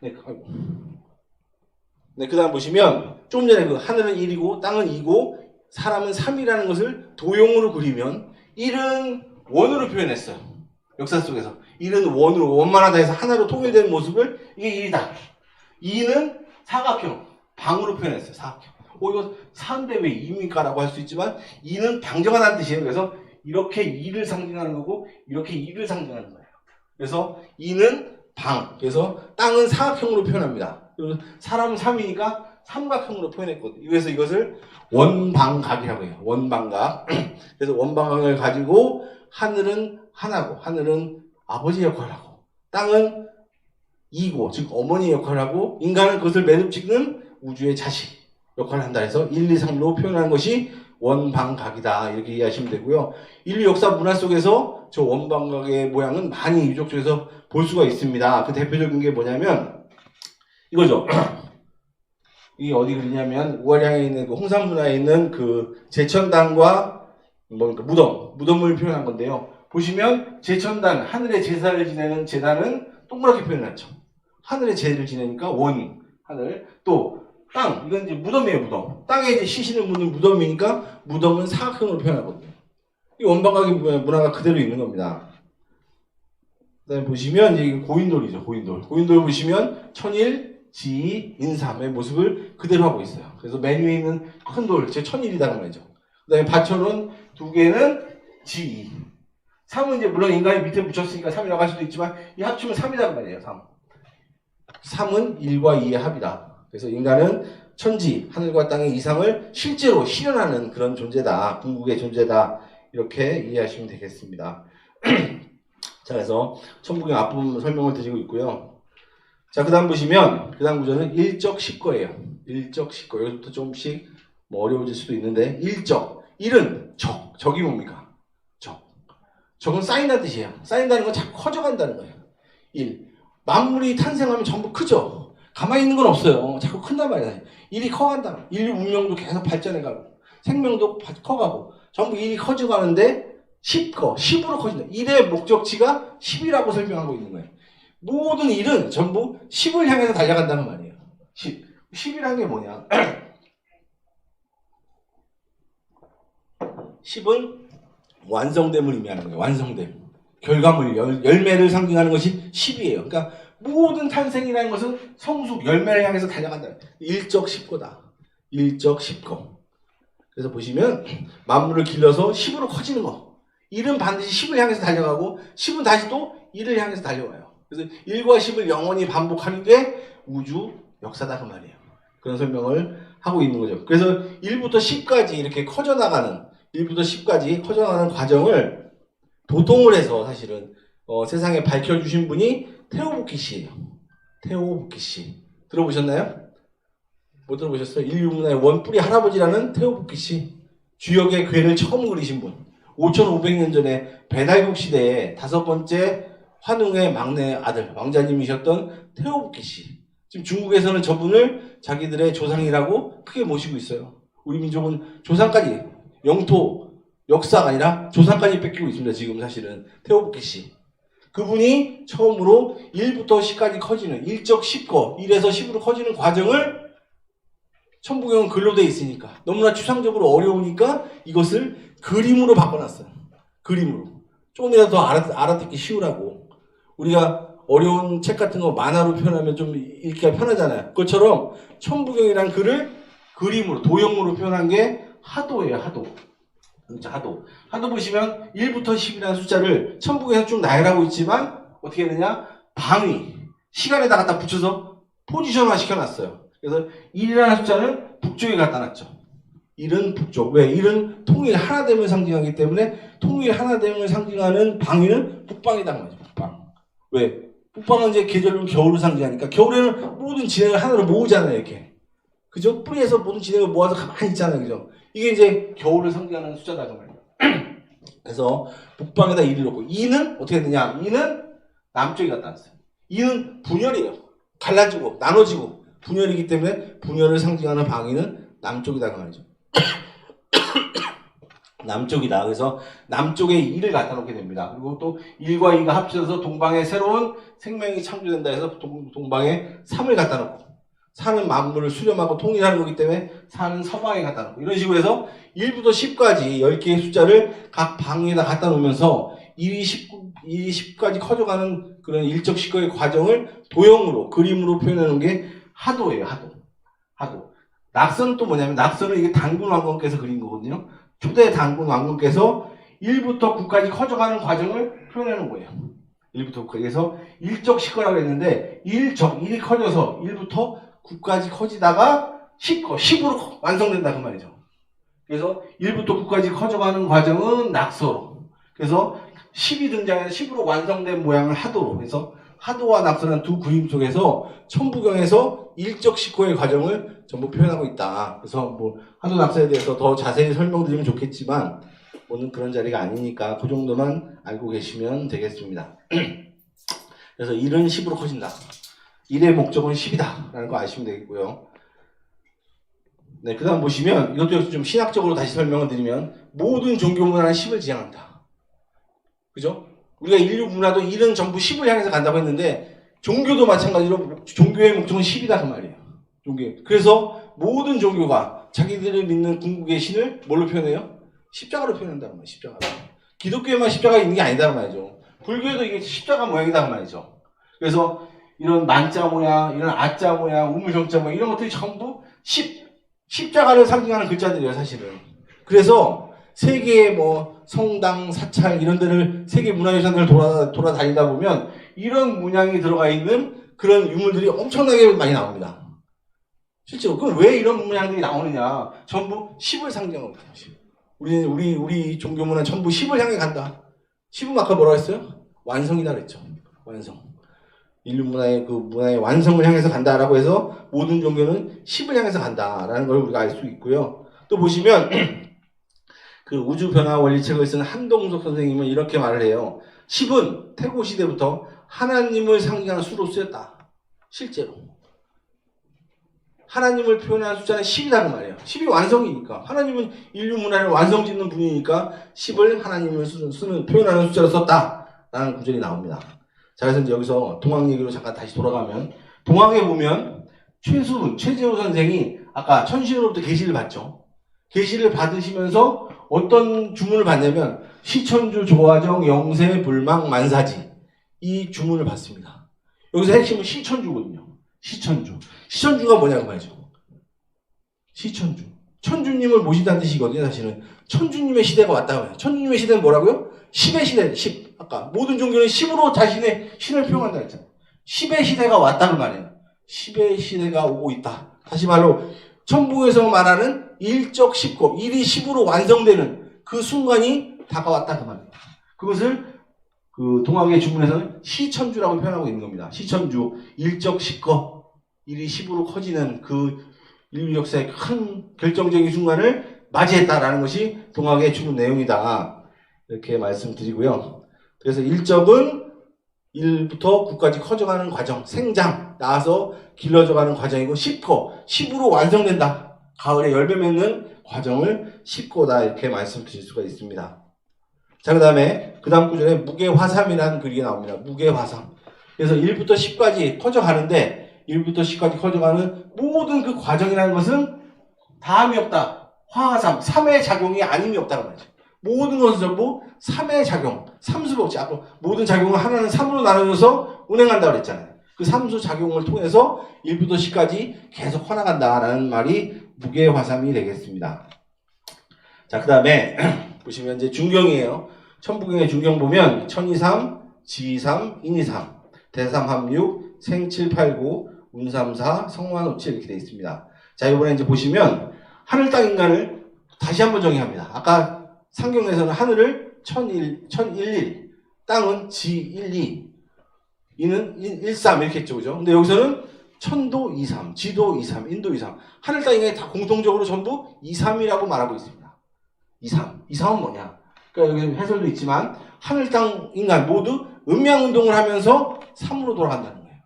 네, 그 다음 보시면 조금 전에 그 하늘은 1이고 땅은 2고 사람은 3이라는 것을 도형으로 그리면 1은 원으로 표현했어요. 역사 속에서 1은 원으로, 원만하다 해서 하나로 통일되는 모습을 이게 1이다. 2는 사각형, 방으로 표현했어요. 사각형. 이거 4인데 왜 2입니까? 라고 할 수 있지만 2는 방정하다는 뜻이에요. 그래서 이렇게 2를 상징하는 거고 이렇게 2를 상징하는 거예요. 그래서 2는 방, 그래서 땅은 사각형으로 표현합니다. 그리고 사람은 3이니까 삼각형으로 표현했거든요. 그래서 이것을 원방각이라고 해요. 원방각. 그래서 원방각을 가지고 하늘은 하나고, 하늘은 아버지 역할을 하고, 땅은 이고, 즉 어머니 역할을 하고, 인간은 그것을 매듭짓는 우주의 자식 역할을 한다 해서 1, 2, 3로 표현하는 것이 원방각이다. 이렇게 이해하시면 되고요. 인류 역사 문화 속에서 저 원방각의 모양은 많이 유적 속에서 볼 수가 있습니다. 그 대표적인 게 뭐냐면 이거죠. 이게 어디 그리냐면 우아량에 있는 그 홍산문화에 있는 그 제천당과 무덤을 표현한 건데요. 보시면 제천당, 하늘의 제사를 지내는 제단은 동그랗게 표현했죠. 하늘의 제를 지내니까 원, 하늘. 또 땅, 이건 이제 무덤이에요, 무덤. 땅에 이제 시신을 묻는 무덤이니까 무덤은 사각형으로 표현하거든요. 이 원방각의 문화가 그대로 있는 겁니다. 그 다음에 보시면 이제 고인돌이죠, 고인돌. 고인돌 보시면 천일, 지, 인삼의 모습을 그대로 하고 있어요. 그래서 맨 위에 있는 큰 돌, 제 천일이라는 말이죠. 그 다음에 받쳐놓은 두 개는 지, 3은 이제 물론 인간이 밑에 붙였으니까 3이라고 할 수도 있지만 이 합치면 3이라는 말이에요, 3. 3은 1과 2의 합이다. 그래서 인간은 천지, 하늘과 땅의 이상을 실제로 실현하는 그런 존재다. 궁극의 존재다. 이렇게 이해하시면 되겠습니다. 자, 그래서 천부경 앞부분 설명을 드리고 있고요. 자, 그 다음 보시면, 그 다음 구조는 일적 십거예요. 일적 십거. 여기부터 조금씩 뭐 어려워질 수도 있는데, 일적. 일은 적. 적이 뭡니까? 적. 적은 쌓인다는 뜻이에요. 쌓인다는 건 자꾸 커져간다는 거예요. 일. 만물이 탄생하면 전부 크죠. 가만히 있는 건 없어요. 자꾸 큰단 말이야. 일이 커간다. 인류 문명도 계속 발전해가고, 생명도 커가고, 전부 일이 커져가는데, 10거, 10으로 커진다. 일의 목적지가 10이라고 설명하고 있는 거예요. 모든 일은 전부 10을 향해서 달려간다는 말이에요. 10. 10이라는 게 뭐냐? 10은 완성됨을 의미하는 거예요. 완성됨. 결과물, 열매를 상징하는 것이 10이에요. 그러니까 모든 탄생이라는 것은 성숙, 열매를 향해서 달려간다. 일적 10거다. 일적 10거. 그래서 보시면 만물을 길러서 10으로 커지는 거. 1은 반드시 10을 향해서 달려가고 10은 다시 또 1을 향해서 달려와요. 그래서 1과 10을 영원히 반복하는 게 우주 역사다 그 말이에요. 그런 설명을 하고 있는 거죠. 그래서 1부터 10까지 이렇게 커져나가는 1부터 10까지 커져나가는 과정을 도통을 해서 사실은 세상에 밝혀주신 분이 테오부키 씨예요. 테오부키 씨. 들어보셨나요? 못 들어보셨어요? 인류 문화의 원뿌리 할아버지라는 테오부키 씨. 주역의 괴를 처음 그리신 분. 5,500년 전에 배달국 시대에 5번째 환웅의 막내 아들, 왕자님이셨던 테오부키 씨. 지금 중국에서는 저분을 자기들의 조상이라고 크게 모시고 있어요. 우리 민족은 조상까지, 영토, 역사가 아니라 조상까지 뺏기고 있습니다. 지금 사실은 테오부키 씨. 그분이 처음으로 1부터 10까지 커지는 일적 10거, 1에서 10으로 커지는 과정을 천부경은 글로 돼 있으니까 너무나 추상적으로 어려우니까 이것을 그림으로 바꿔놨어요. 그림으로. 조금이라도 더 알아듣기 쉬우라고. 우리가 어려운 책 같은 거 만화로 표현하면 좀 읽기가 편하잖아요. 그것처럼 천부경이란 글을 그림으로, 도형으로 표현한 게 하도예요, 하도. 하도. 하도 보시면 1부터 10이라는 숫자를 천부경에서 쭉 나열하고 있지만 어떻게 되냐? 방위, 시간에다 갖다 붙여서 포지션화 시켜놨어요. 그래서 1이라는 숫자는 북쪽에 갖다 놨죠. 1은 북쪽. 왜? 1은 통일 하나됨을 상징하기 때문에 통일 하나됨을 상징하는 방위는 북방이다 말이죠. 북방. 왜? 북방은 이제 계절로 겨울을 상징하니까 겨울에는 모든 진해를 하나로 모으잖아요. 이렇게. 그죠? 뿌리에서 모든 진액을 모아서 가만히 있잖아요. 그죠? 이게 이제 겨울을 상징하는 숫자다. 그 말이에요. 그래서 북방에다 2를 놓고 2는 어떻게 되냐? 2는 남쪽에 갖다 놨어요. 2는 분열이에요. 갈라지고 나눠지고 분열이기 때문에 분열을 상징하는 방위는 남쪽이다. 그 말이죠. 남쪽이다. 그래서 남쪽에 2를 갖다 놓게 됩니다. 그리고 또 1과 2가 합쳐져서 동방에 새로운 생명이 창조된다 해서 동방에 3을 갖다 놓고, 산은 만물을 수렴하고 통일하는 거기 때문에 산은 서방에 갖다 놓고, 이런 식으로 해서 1부터 10까지 10개의 숫자를 각 방위에다 갖다 놓으면서 1이 10까지 커져가는 그런 일적 시거의 과정을 도형으로, 그림으로 표현하는 게 하도예요. 하도. 낙서는 또 뭐냐면, 낙서는 이게 단군 왕건께서 그린 거거든요. 초대 단군 왕건께서 1부터 9까지 커져가는 과정을 표현하는 거예요. 1부터 9까지에서 일적 시거라고 했는데, 1이 커져서 1부터 9까지 커지다가 10으로 완성된다 그 말이죠. 그래서 1부터 9까지 커져가는 과정은 낙서로, 그래서 10이 등장해서 10으로 완성된 모양을 하도로, 그래서 하도와 낙서라는 두 그림 속에서 천부경에서 일적 시거의 과정을 전부 표현하고 있다. 그래서 뭐 하도 낙서에 대해서 더 자세히 설명드리면 좋겠지만 오늘 그런 자리가 아니니까 그 정도만 알고 계시면 되겠습니다. 그래서 1은 10으로 커진다. 1의 목적은 10이다 라는 거 아시면 되겠고요. 네, 그 다음 보시면 이것도 역시 좀 신학적으로 다시 설명을 드리면, 모든 종교 문화는 10을 지향한다. 그죠? 우리가 인류 문화도 1은 전부 10을 향해서 간다고 했는데, 종교도 마찬가지로 종교의 목적은 10이다 그 말이에요. 그래서 모든 종교가 자기들을 믿는 궁극의 신을 뭘로 표현해요? 십자가로 표현한다는 말이에요. 십자가로. 기독교에만 십자가가 있는 게 아니다는 말이죠. 불교에도 이게 십자가 모양이다 그 말이죠. 그래서 이런 만자 모양, 이런 아자 모양, 우물정자 모양, 이런 것들이 전부 십자가를 상징하는 글자들이에요, 사실은. 그래서 세계의 뭐 성당, 사찰 이런 데를, 세계 문화유산들을 돌아다니다 보면 이런 문양이 들어가 있는 그런 유물들이 엄청나게 많이 나옵니다. 실제로. 그럼 왜 이런 문양들이 나오느냐? 전부 10을 상징하고 있어요. 우리 종교 문화는 전부 10을 향해 간다. 10은 아까 뭐라고 했어요? 완성이다 그랬죠. 완성. 인류 문화의 그 문화의 완성을 향해서 간다라고 해서 모든 종교는 10을 향해서 간다라는 걸 우리가 알 수 있고요. 또 보시면 그 우주 변화 원리책을 쓴 한동석 선생님은 이렇게 말을 해요. 10은 태고 시대부터 하나님을 상징하는 수로 쓰였다. 실제로. 하나님을 표현하는 숫자는 10이라는 말이에요. 10이 완성이니까. 하나님은 인류 문화를 완성 짓는 분이니까 10을 하나님을 표현하는 숫자로 썼다라는 구절이 나옵니다. 자, 그래서 이제 여기서 동학 얘기로 잠깐 다시 돌아가면, 동학에 보면 최재호 선생이 아까 천신으로부터 계시를 받죠. 계시를 받으시면서 어떤 주문을 받냐면 시천주, 조화정, 영세, 불망, 만사지, 이 주문을 받습니다. 여기서 핵심은 시천주거든요. 시천주가 뭐냐고 말이죠. 시천주. 천주님을 모신다는 뜻이거든요, 사실은. 천주님의 시대가 왔다고 해요. 천주님의 시대는 뭐라고요? 10의 시대, 10. 아까 모든 종교는 10으로 자신의 신을 표현한다 했잖아요. 10의 시대가 왔다는 말이에요. 10의 시대가 오고 있다. 다시 말로 천부에서 말하는 일적 10고 1이 10으로 완성되는 그 순간이 다가왔다 그 말이에요. 그것을 그 동학의 주문에서는 시천주라고 표현하고 있는 겁니다. 시천주, 일적 10거 1이 10으로 커지는 그 인류 역사의 큰 결정적인 순간을 맞이했다라는 것이 동학의 주문 내용이다. 이렇게 말씀드리고요. 그래서 일적은 1부터 9까지 커져가는 과정, 생장, 나와서 길러져가는 과정이고, 10거, 10으로 완성된다. 가을에 열매 맺는 과정을 10거다. 이렇게 말씀드릴 수가 있습니다. 자, 그 다음에 그 다음 구절에 무게화삼이라는 글이 나옵니다. 무게화삼. 그래서 1부터 10까지 커져가는데 1부터 10까지 커져가는 모든 그 과정이라는 것은 다음이 없다. 화화삼, 3의 작용이 아님이 없다는 말이죠. 모든 것은 전부 3의 작용, 삼수법칙. 아까 모든 작용을 하나는 3으로 나눠져서 운행한다고 그랬잖아요. 그 삼수 작용을 통해서 1부터 10까지 계속 커나간다라는 말이 무게화삼이 되겠습니다. 자, 그 다음에 보시면 이제 중경이에요. 천부경의 중경 보면 천이삼, 지이삼, 인이삼, 대삼합육, 생칠팔구, 운삼사, 성만오칠 이렇게 되어 있습니다. 자, 이번에 이제 보시면 하늘, 땅, 인간을 다시 한번 정의합니다. 아까 상경에서는 하늘을 천일일, 땅은 지일이, 이는 일삼 이렇게 했죠, 그죠? 근데 여기서는 천도 2, 3, 지도 2, 3, 인도 2, 3. 하늘 땅 인간이 다 공통적으로 전부 2, 3이라고 말하고 있습니다. 2, 3. 2, 3은 뭐냐? 그러니까 여기 해설도 있지만 하늘 땅 인간 모두 음양 운동을 하면서 3으로 돌아간다는 거예요.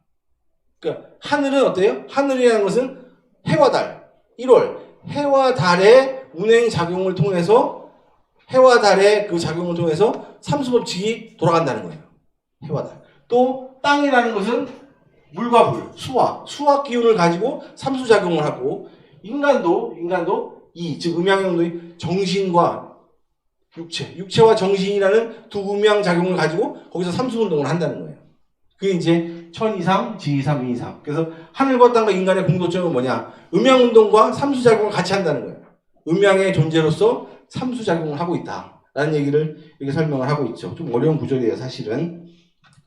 그러니까 하늘은 어때요? 하늘이라는 것은 해와 달. 1월 해와 달의 운행 작용을 통해서 해와 달의 그 작용을 통해서 삼수법칙이 돌아간다는 거예요. 해와 달. 또 땅이라는 것은 물과 불, 수학 기운을 가지고 삼수작용을 하고 인간도 즉 음양의 운동이 정신과 육체와 정신이라는 두 음양작용을 가지고 거기서 삼수운동을 한다는 거예요. 그게 이제 천 2, 3, 지 2, 3, 2, 3. 그래서 하늘과 땅과 인간의 공통점은 뭐냐? 음양운동과 삼수작용을 같이 한다는 거예요. 음양의 존재로서 삼수작용을 하고 있다라는 얘기를 이렇게 설명을 하고 있죠. 좀 어려운 구절이에요, 사실은.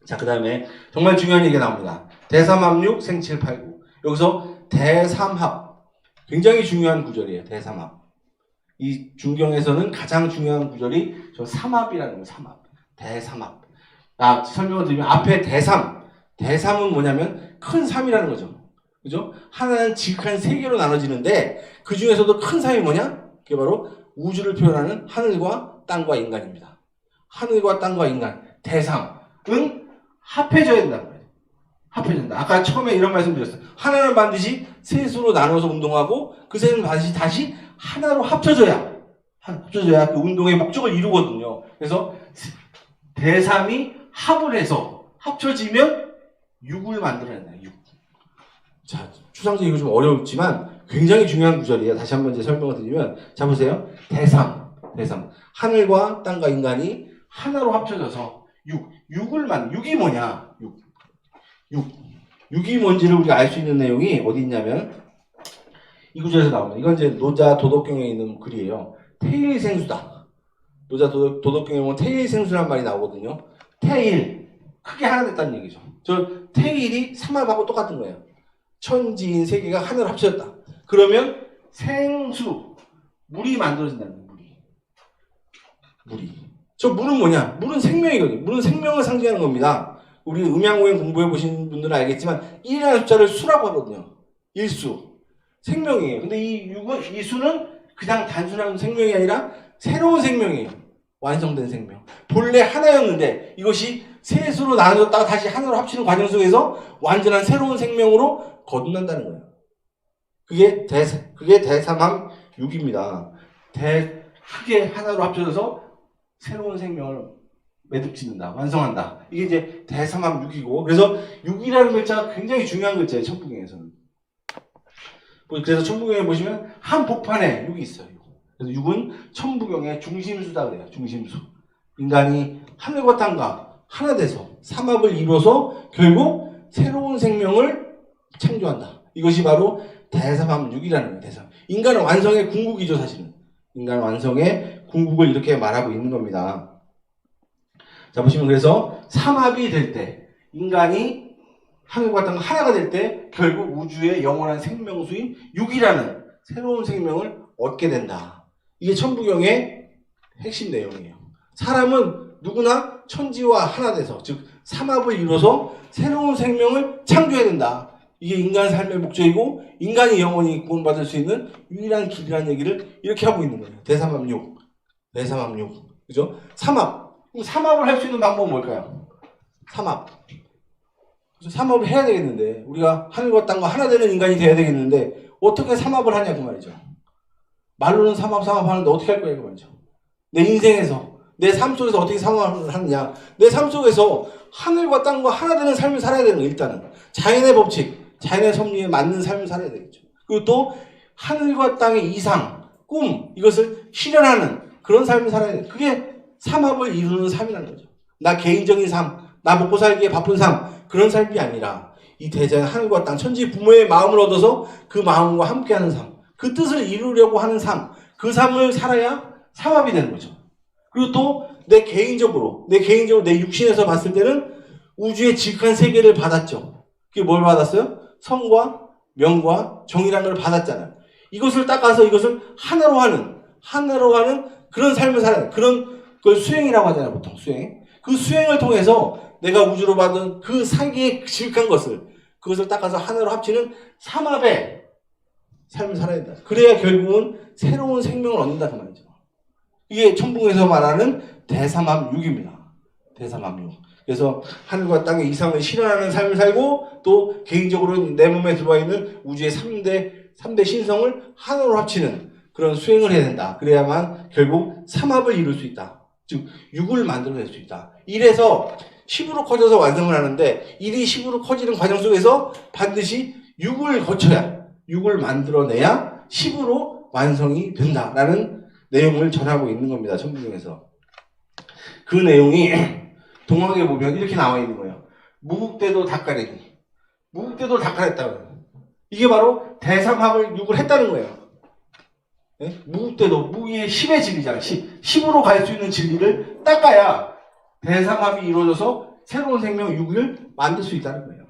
자, 그 다음에 정말 중요한 얘기가 나옵니다. 대삼합육 생칠팔구. 여기서 대삼합. 굉장히 중요한 구절이에요. 대삼합. 이 중경에서는 가장 중요한 구절이 저 삼합이라는 거예요. 삼합. 대삼합. 설명을 드리면 앞에 대삼. 대삼은 뭐냐면 큰 삼이라는 거죠. 그죠? 하나는 지극한 세 개로 나눠지는데 그 중에서도 큰 삼이 뭐냐? 그게 바로 우주를 표현하는 하늘과 땅과 인간입니다. 하늘과 땅과 인간. 대삼은 합해져야 된다는 거예요. 합해진다. 아까 처음에 이런 말씀 드렸어요. 하나는 반드시 셋으로 나눠서 운동하고 그 셋은 반드시 다시 하나로 합쳐져야 그 운동의 목적을 이루거든요. 그래서 대삼이 합을 해서 합쳐지면 육을 만들어낸다. 육. 자, 추상적 이거 좀 어렵지만 굉장히 중요한 구절이에요. 다시 한번 이제 설명을 드리면 자 보세요. 대삼. 하늘과 땅과 인간이 하나로 합쳐져서 육이 뭐냐? 육이 뭔지를 우리가 알 수 있는 내용이 어디 있냐면 이 구절에서 나옵니다. 이건 이제 노자 도덕경에 있는 글이에요. 태일생수다. 노자 도덕경에 보면 태일생수란 말이 나오거든요. 태일 크게 하나 됐다는 얘기죠. 저 태일이 삼합하고 똑같은 거예요. 천지인 세계가 하나로 합쳐졌다. 그러면 생수 물이 만들어진다는 거예요. 물이. 저 물은 뭐냐? 물은 생명이거든요. 물은 생명을 상징하는 겁니다. 우리 음양오행 공부해 보신 분들은 알겠지만 1이라는 숫자를 수라고 하거든요. 일수. 생명이에요. 근데 이 수는 그냥 단순한 생명이 아니라 새로운 생명이에요. 완성된 생명. 본래 하나였는데 이것이 셋으로 나눠졌다가 다시 하나로 합치는 과정 속에서 완전한 새로운 생명으로 거듭난다는 거예요. 그게 대삼합 6입니다. 크게 하나로 합쳐져서 새로운 생명을 매듭짓는다, 완성한다. 이게 이제 대삼합 6이고, 그래서 6이라는 글자가 굉장히 중요한 글자예요, 천부경에서는. 그래서 천부경에 보시면 한 복판에 6이 있어요. 그래서 6은 천부경의 중심수다 그래요, 중심수. 인간이 하늘과 땅과 하나 돼서 삼합을 이뤄서 결국 새로운 생명을 창조한다. 이것이 바로 대삼합 6이라는 거예요, 대삼. 인간은 완성의 궁극이죠, 사실은. 인간 완성의 궁극을 이렇게 말하고 있는 겁니다. 자, 보시면 그래서 삼합이 될 때, 인간이 하늘과 땅과 하나가 될 때 결국 우주의 영원한 생명수인 6이라는 새로운 생명을 얻게 된다. 이게 천부경의 핵심 내용이에요. 사람은 누구나 천지와 하나 돼서, 즉 삼합을 이뤄서 새로운 생명을 창조해야 된다. 이게 인간 삶의 목적이고 인간이 영원히 구원받을 수 있는 유일한 길이라는 얘기를 이렇게 하고 있는 거예요. 대삼합 6. 그죠? 삼합. 삼합을 할 수 있는 방법은 뭘까요? 삼합을 해야 되겠는데, 우리가 하늘과 땅과 하나 되는 인간이 돼야 되겠는데, 어떻게 삼합을 하냐, 그 말이죠. 말로는 삼합 하는데 어떻게 할 거야, 그 말이죠. 내 인생에서, 내 삶 속에서 어떻게 삼합을 하느냐. 내 삶 속에서 하늘과 땅과 하나 되는 삶을 살아야 되는 거예요, 일단은. 자연의 법칙, 자연의 섭리에 맞는 삶을 살아야 되겠죠. 그리고 또, 하늘과 땅의 이상, 꿈, 이것을 실현하는 그런 삶을 살아야 돼요. 그게 삼합을 이루는 삶이라는 거죠. 나 개인적인 삶, 나 먹고 살기에 바쁜 삶, 그런 삶이 아니라 이 대자연 하늘과 땅, 천지 부모의 마음을 얻어서 그 마음과 함께하는 삶, 그 뜻을 이루려고 하는 삶, 그 삶을 살아야 삼합이 되는 거죠. 그리고 또 내 개인적으로 내 육신에서 봤을 때는 우주의 지극한 세계를 받았죠. 그게 뭘 받았어요? 성과 명과 정의라는 걸 받았잖아요. 이것을 닦아서 이것을 하나로 하는 그런 삶을 살아야 돼. 그걸 수행이라고 하잖아요, 보통 수행. 그 수행을 통해서 내가 우주로 받은 그 세계의 지극한 것을, 그것을 닦아서 하나로 합치는 삼합의 삶을 살아야 된다. 그래야 결국은 새로운 생명을 얻는다 그 말이죠. 이게 천국에서 말하는 대삼합육입니다. 대삼합육. 그래서 하늘과 땅의 이상을 실현하는 삶을 살고 또 개인적으로 내 몸에 들어와 있는 우주의 3대 신성을 하나로 합치는 그런 수행을 해야 된다. 그래야만 결국 삼합을 이룰 수 있다. 즉 6을 만들어낼 수 있다. 1에서 10으로 커져서 완성을 하는데 1이 10으로 커지는 과정 속에서 반드시 6을 거쳐야 6을 만들어내야 10으로 완성이 된다라는 내용을 전하고 있는 겁니다. 천부경에서. 그 내용이 동학에 보면 이렇게 나와 있는 거예요. 무국대도 닭가리기. 무국대도 닭가렸다고요. 이게 바로 대삼합을 6을 했다는 거예요. 네? 무국대도 무기의 10의 진리잖아요. 10으로 갈 수 있는 진리를 닦아야 대삼합이 이루어져서 새로운 생명 6을 만들 수 있다는 거예요.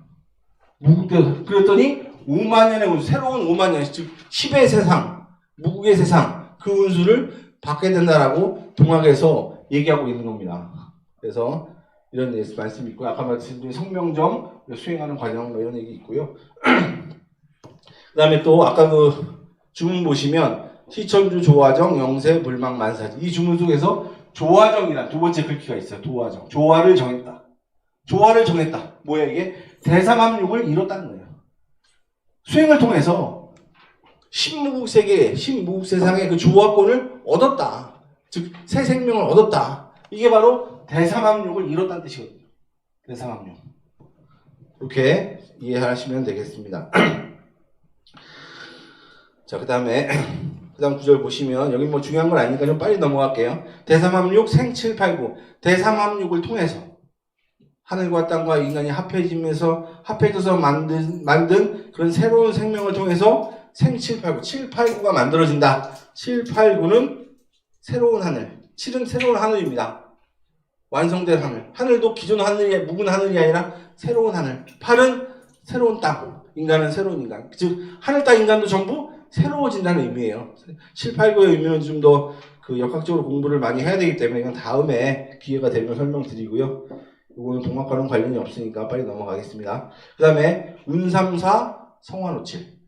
무국대도. 그랬더니 5만 년의 운수, 새로운 5만 년, 즉 10의 세상, 무국의 세상, 그 운수를 받게 된다라고 동학에서 얘기하고 있는 겁니다. 그래서 이런 말씀이 있고요. 아까 말씀드린 성명정 수행하는 과정 이런 얘기 있고요. 그 다음에 또 아까 그 주문 보시면 시천주 조화정 영세 불망 만사지 이 주문 속에서 조화정이란 두 번째 글귀가 있어요. 조화정. 조화를 정했다. 조화를 정했다. 뭐야 이게? 대삼합육을 이뤘다는 거예요. 수행을 통해서 신무국 세계, 신무국 세상의 그 조화권을 얻었다. 즉 새 생명을 얻었다. 이게 바로 대삼합육을 이뤘다는 뜻이거든요. 대삼합육. 이렇게 이해하시면 되겠습니다. 자, 그 다음 구절 보시면 여기 뭐 중요한 건 아니니까 좀 빨리 넘어갈게요. 대삼합육 생칠팔구. 대삼합육을 통해서 하늘과 땅과 인간이 합해져서 만든 그런 새로운 생명을 통해서 생칠팔구. 789가 만들어진다. 789는 새로운 하늘. 7은 새로운 하늘입니다. 완성된 하늘. 하늘도 기존 하늘이, 묵은 하늘이 아니라 새로운 하늘. 8은 새로운 땅. 인간은 새로운 인간. 즉, 하늘, 땅, 인간도 전부 새로워진다는 의미예요. 789의 의미는 좀 더 그 역학적으로 공부를 많이 해야 되기 때문에 이건 다음에 기회가 되면 설명드리고요. 이거는 동학과는 관련이 없으니까 빨리 넘어가겠습니다. 그 다음에 운삼사 성화노칠.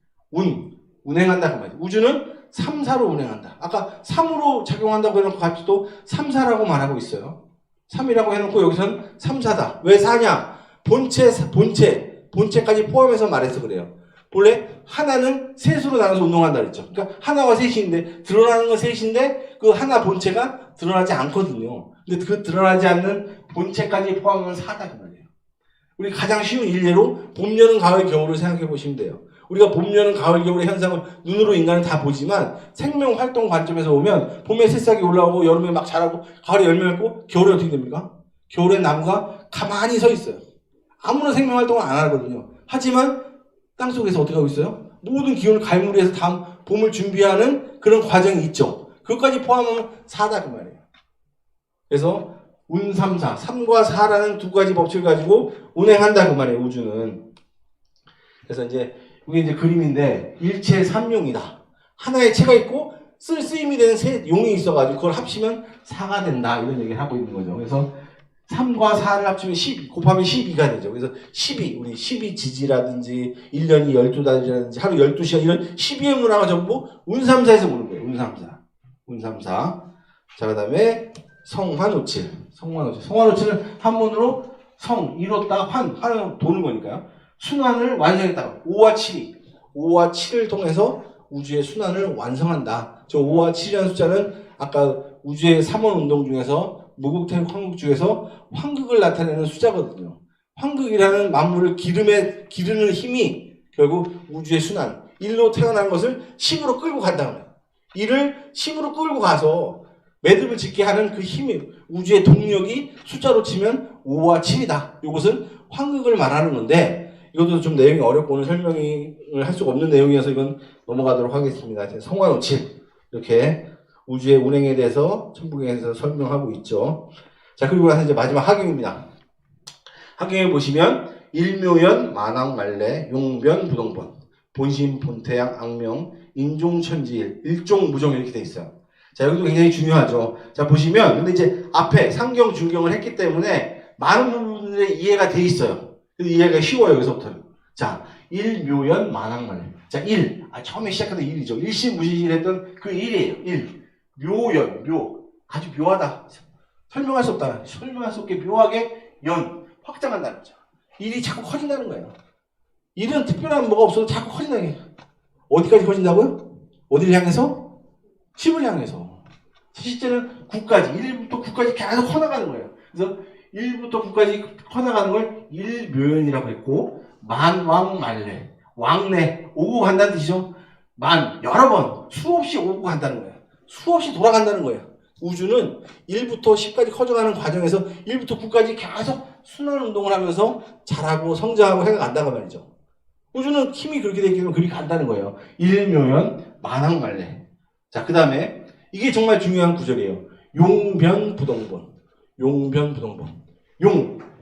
운행한다 그 말이에요. 우주는 3사로 운행한다. 아까 3으로 작용한다고 해놓고 같이 또 3사라고 말하고 있어요. 3이라고 해놓고 여기서는 3사다. 왜 4냐? 본체까지 포함해서 말해서 그래요. 원래 하나는 셋으로 나눠서 운동한다 그랬죠. 그러니까 하나와 셋인데 드러나는 건 셋인데 그 하나 본체가 드러나지 않거든요. 근데 그 드러나지 않는 본체까지 포함하면 4다 그 말이에요. 우리 가장 쉬운 일례로 봄, 여름, 가을, 겨울을 생각해 보시면 돼요. 우리가 봄, 여름, 가을, 겨울의 현상을 눈으로 인간은 다 보지만 생명 활동 관점에서 보면 봄에 새싹이 올라오고 여름에 막 자라고 가을에 열매 맺고 겨울에 어떻게 됩니까? 겨울에 나무가 가만히 서 있어요. 아무런 생명 활동을 안 하거든요. 하지만 땅속에서 어떻게 하고 있어요? 모든 기운을 갈무리해서 다음 봄을 준비하는 그런 과정이 있죠. 그것까지 포함하면 4다 그 말이에요. 그래서 운삼사, 3과 4라는 두 가지 법칙을 가지고 운행한다 그 말이에요. 우주는. 그래서 이제 이게 이제 그림인데 일체 삼용이다. 하나의 체가 있고 쓸 쓰임이 되는 세 용이 있어가지고 그걸 합치면 4가 된다 이런 얘기를 하고 있는 거죠. 그래서 3과 4를 합치면 12, 곱하면 12가 되죠. 그래서 12, 우리 12지지라든지 1년이 12달이라든지 하루 12시간 이런 12의 문화가 전부 운삼사에서 오는 거예요. 운삼사. 자, 그 다음에 성화노칠. 성화노칠은 한문으로 성, 이뤘다, 환은 도는 거니까요. 순환을 완성했다. 5와 7을 통해서 우주의 순환을 완성한다. 저 5와 7이라는 숫자는 아까 우주의 3원 운동 중에서 무국태국 황국 중에서 황극을 나타내는 숫자거든요. 황극이라는 만물을 기르는 힘이 결국 우주의 순환. 1로 태어난 것을 10으로 끌고 간다는 거예요. 1을 10으로 끌고 가서 매듭을 짓게 하는 그 힘이 우주의 동력이 숫자로 치면 5와 7이다. 이것은 황극을 말하는 건데 이것도 좀 내용이 어렵고 오늘 설명을 할 수가 없는 내용이어서 이건 넘어가도록 하겠습니다. 성화노칠 이렇게 우주의 운행에 대해서 천부경에서 설명하고 있죠. 자, 그리고 나서 이제 마지막 하경입니다. 하경에 보시면 일묘연, 만왕말래, 용변, 부동번, 본심, 본태양, 악명, 인종천지일, 일종무종 이렇게 돼 있어요. 자, 여기도 굉장히 중요하죠. 자, 보시면 근데 이제 앞에 상경, 중경을 했기 때문에 많은 부분들의 이해가 돼 있어요. 그래서 이해가 쉬워요, 여기서부터는. 자, 일묘연 만학만래. 자, 일. 처음에 시작하던 일이죠. 일시무시일 했던 그 일이에요. 일. 묘연, 묘. 아주 묘하다. 설명할 수 없다. 설명할 수 없게 묘하게 연. 확장한다는 거죠. 일이 자꾸 커진다는 거예요. 일은 특별한 뭐가 없어도 자꾸 커진다는 거예요. 어디까지 커진다고요? 어디를 향해서? 10을 향해서. 실제는 9까지, 1부터 9까지 계속 커나가는 거예요. 그래서 1부터 9까지 커나가는 걸 일묘연이라고 했고, 만왕만래. 왕래. 오고 간다는 뜻이죠. 여러 번, 수없이 오고 간다는 거예요. 수없이 돌아간다는 거예요. 우주는 1부터 10까지 커져가는 과정에서 1부터 9까지 계속 순환 운동을 하면서 자라고 성장하고 해가간다고 말이죠. 우주는 힘이 그렇게 되기 때문에 그렇게 간다는 거예요. 일묘연 만학만래. 자, 그 다음에 이게 정말 중요한 구절이에요. 용변부동본. 용변부동본.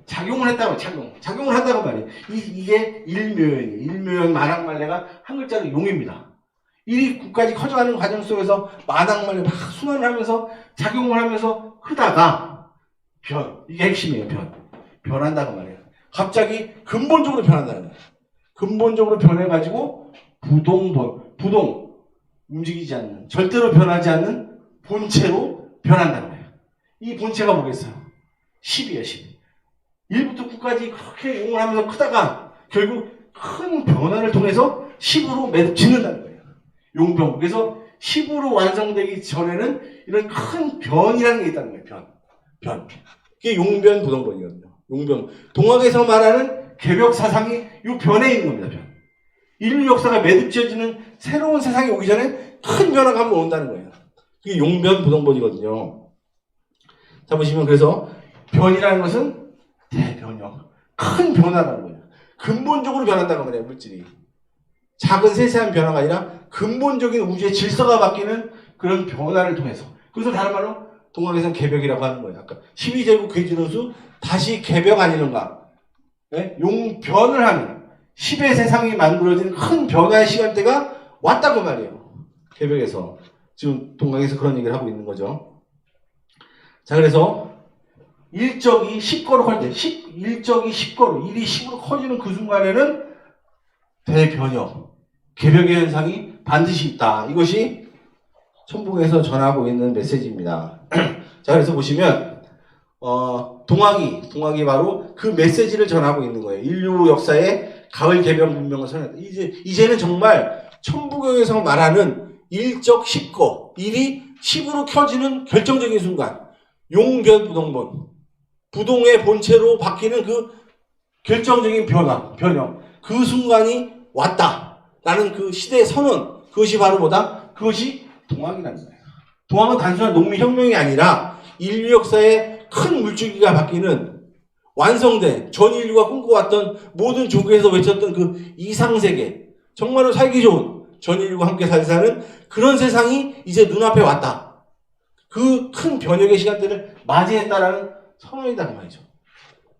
작용을 했다고, 작용을 한다고 말이에요. 이게 일묘연이, 일묘연 만학만래가 한 글자로 용입니다. 일이 9까지 커져가는 과정 속에서 만학만래 막 순환을 하면서 작용을 하면서 크다가 이게 핵심이에요. 변한다고 말이에요. 갑자기 근본적으로 변한다는 거예요. 근본적으로 변해가지고 부동, 움직이지 않는, 절대로 변하지 않는 본체로 변한다는 거예요. 이 본체가 뭐겠어요? 10이에요, 10. 1부터 9까지 그렇게 용을 하면서 크다가 결국 큰 변화를 통해서 10으로 매듭짓는다는 거예요. 용변. 그래서 10으로 완성되기 전에는 이런 큰 변이라는 게 있다는 거예요. 변. 그게 용변부동본이거든요. 용변. 동학에서 말하는 개벽 사상이 이 변에 있는 겁니다. 변. 인류 역사가 매듭지어지는 새로운 세상이 오기 전에 큰 변화가 한번 온다는 거예요. 그게 용변부동본이거든요. 자, 보시면 그래서 변이라는 것은 대변형. 큰 변화라는 거예요. 근본적으로 변한다는 거예요, 물질이. 작은 세세한 변화가 아니라 근본적인 우주의 질서가 바뀌는 그런 변화를 통해서. 그래서 다른 말로 동학에서는 개벽이라고 하는 거예요. 아까 12제곱 괴진원수 다시 개벽 아니는가? 네? 용변을 하는 10의 세상이 만들어진 큰 변화의 시간대가 왔다고 말이에요. 개벽에서. 지금 동학에서 그런 얘기를 하고 있는 거죠. 자, 그래서 일적이 10거로 커질 때, 일적이 10거로, 일이 10으로 커지는 그 순간에는 대변형, 개벽의 현상이 반드시 있다. 이것이 천북에서 전하고 있는 메시지입니다. 자, 그래서 보시면 동학이 바로 그 메시지를 전하고 있는 거예요. 인류 역사의 가을 개벽 문명을 선언했다. 이제는 정말 천부경에서 말하는 일적 10거, 일이 10으로 켜지는 결정적인 순간, 용변부동본, 부동의 본체로 바뀌는 그 결정적인 변형, 그 순간이 왔다라는 그 시대의 선언, 그것이 바로 뭐다? 그것이 동학이라는 거예요. 동학은 단순한 농민혁명이 아니라 인류 역사의 큰 물줄기가 바뀌는 완성된 전 인류가 꿈꿔왔던 모든 조국에서 외쳤던 그 이상세계, 정말로 살기 좋은 전 인류가 함께 사는 그런 세상이 이제 눈앞에 왔다. 그 큰 변혁의 시간대를 맞이했다라는 선언이다 그 말이죠.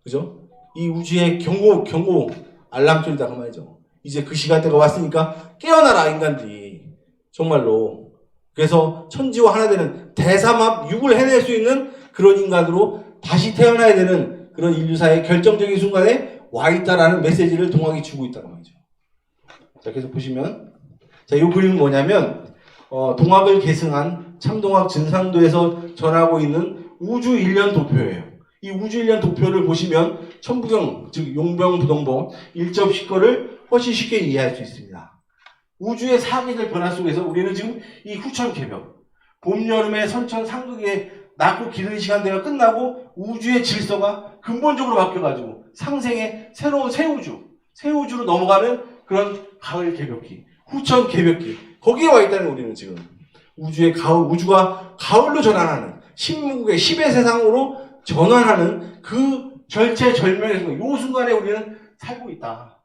그죠? 이 우주의 경고 알람소리다 그 말이죠. 이제 그 시간대가 왔으니까 깨어나라 인간들이. 정말로. 그래서 천지와 하나 되는 대삼합 육을 해낼 수 있는 그런 인간으로 다시 태어나야 되는 그런 인류사의 결정적인 순간에 와있다라는 메시지를 동학이 주고 있다는 말이죠. 자, 계속 보시면 자, 이 그림은 뭐냐면 동학을 계승한 참동학 진상도에서 전하고 있는 우주 일련 도표예요. 이 우주 일련 도표를 보시면 천부경, 즉 용병부동본 일적 식거를 훨씬 쉽게 이해할 수 있습니다. 우주의 사계절 변화 속에서 우리는 지금 이 후천 개벽, 봄, 여름의 선천 상극의 낮고 기르는 시간대가 끝나고 우주의 질서가 근본적으로 바뀌어가지고 상생의 새로운 새 우주로 넘어가는 그런 가을 개벽기, 후천 개벽기, 거기에 와 있다는 우리는 지금 우주의 우주가 가을로 전환하는 신문국의 10의 세상으로 전환하는 그 절체절명의 순간, 이 순간에 우리는 살고 있다.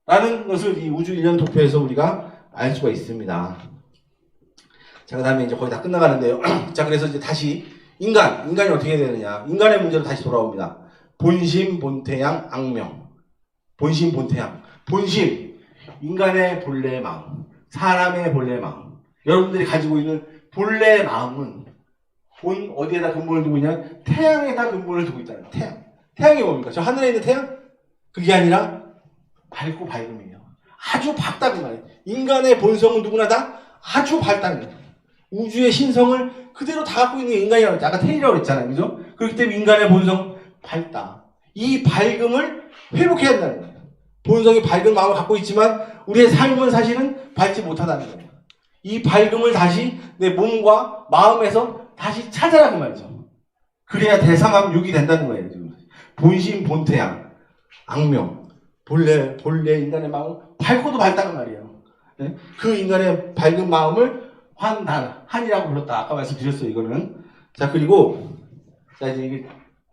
라는 것을 이 우주 일련 도표에서 우리가 알 수가 있습니다. 자, 그 다음에 이제 거의 다 끝나가는데요. 자, 그래서 이제 다시 인간이 어떻게 되느냐. 인간의 문제로 다시 돌아옵니다. 본심, 본태양, 악명. 본심, 본태양. 본심, 인간의 본래 마음, 사람의 본래 마음. 여러분들이 가지고 있는 본래 마음은 어디에다 근본을 두고 있냐? 태양에다 근본을 두고 있다는 거예요. 태양이 뭡니까? 저 하늘에 있는 태양? 그게 아니라 밝고 밝음이에요. 아주 밝다는 말이에요. 인간의 본성은 누구나 다 아주 밝다는 거예요. 우주의 신성을 그대로 다 갖고 있는 게 인간이라고 했잖아요. 아까 테일이라고 했잖아요. 그죠? 그렇기 때문에 인간의 본성 밝다. 이 밝음을 회복해야 한다는 거예요. 본성이 밝은 마음을 갖고 있지만 우리의 삶은 사실은 밝지 못하다는 거예요. 이 밝음을 다시 내 몸과 마음에서 다시 찾아라는 말이죠. 그래야 대삼합육이 된다는 거예요. 지금. 본심, 본태양, 악명, 본래 인간의 마음은 밝고도 밝다는 말이에요. 네? 그 인간의 밝은 마음을 한이라고 불렀다. 아까 말씀드렸어요. 이거는. 자, 그리고 자 이제 이게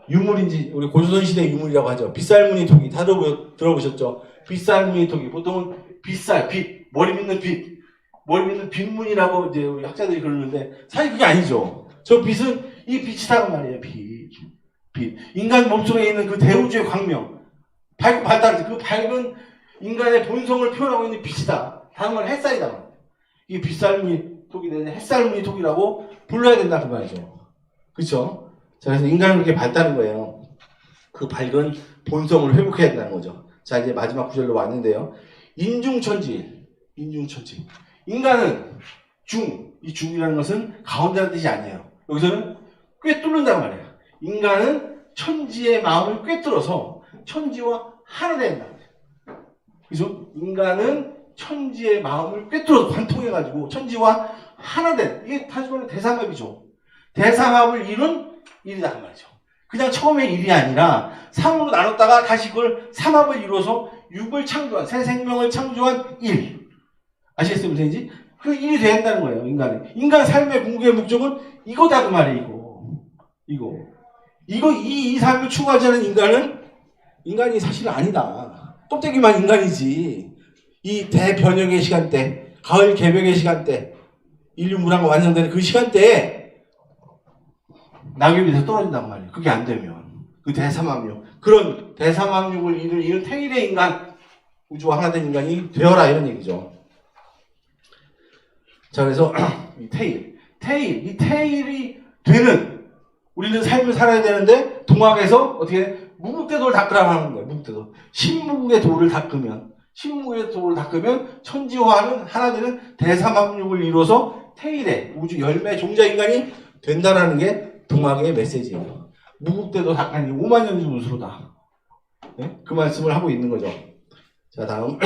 유물인지 우리 고조선 시대 유물이라고 하죠. 빗살무늬 토기 다 들어보셨죠? 빗살무늬 토기 보통은 빗살, 빛, 머리 믿는 빛, 머리 믿는 빛문이라고 이제 우리 학자들이 그러는데 사실 그게 아니죠. 저 빛은 이 빛이라고 말이에요. 빛. 인간 몸속에 있는 그 대우주의 광명, 밝고 밝다. 그 밝은 인간의 본성을 표현하고 있는 빛이다. 다른 말은 햇살이다. 이게 빗살무늬 톡이 되는 햇살무늬 톡이라고 불러야 된다 그 말이죠. 그렇죠? 자, 그래서 인간은 그렇게 밝다는 거예요. 그 밝은 본성을 회복해야 된다는 거죠. 자, 이제 마지막 구절로 왔는데요. 인중천지. 인간은 이 중이라는 것은 가운데라는 뜻이 아니에요. 여기서는 꿰뚫는단 말이에요. 인간은 천지의 마음을 꿰뚫어서 천지와 하나 된다. 그죠? 인간은 천지의 마음을 꿰뚫어서 관통해가지고 천지와 하나 된, 이게 다시 말하면 대삼합이죠. 대삼합을 이룬 일이다 그 말이죠. 그냥 처음에 일이 아니라 3으로 나눴다가 다시 그걸 삼합을 이루어서 6을 창조한, 새 생명을 창조한 일. 아시겠어요? 무슨 얘기인지? 그 일이 돼야 한다는 거예요, 인간의. 인간 삶의 궁극의 목적은 이거다 그 말이에요, 이 삶을 추구하지 않은 인간이 사실 아니다. 껍데기만 인간이지. 이 대변혁의 시간대, 가을 개벽의 시간대, 인류 문화가 완성되는 그 시간대에 낙엽이 돼서 떨어진단 말이에요. 그게 안 되면. 그 대삼합육. 그런 대삼합육을 이룬 태일의 인간, 우주와 하나 된 인간이 되어라 이런 얘기죠. 자, 그래서 이 태일이 되는 우리는 삶을 살아야 되는데 동학에서 어떻게 무국대도를 닦으라고 하는 거예요. 무국대도. 신무국의 도를 닦으면 천지화는 하나 되는 대삼합육을 이루어서 태일의 우주 열매 종자 인간이 된다라는 게 동학의 메시지예요. 무국대도 닦아니 5만 년의 운수로다. 네? 그 말씀을 하고 있는 거죠. 자, 다음.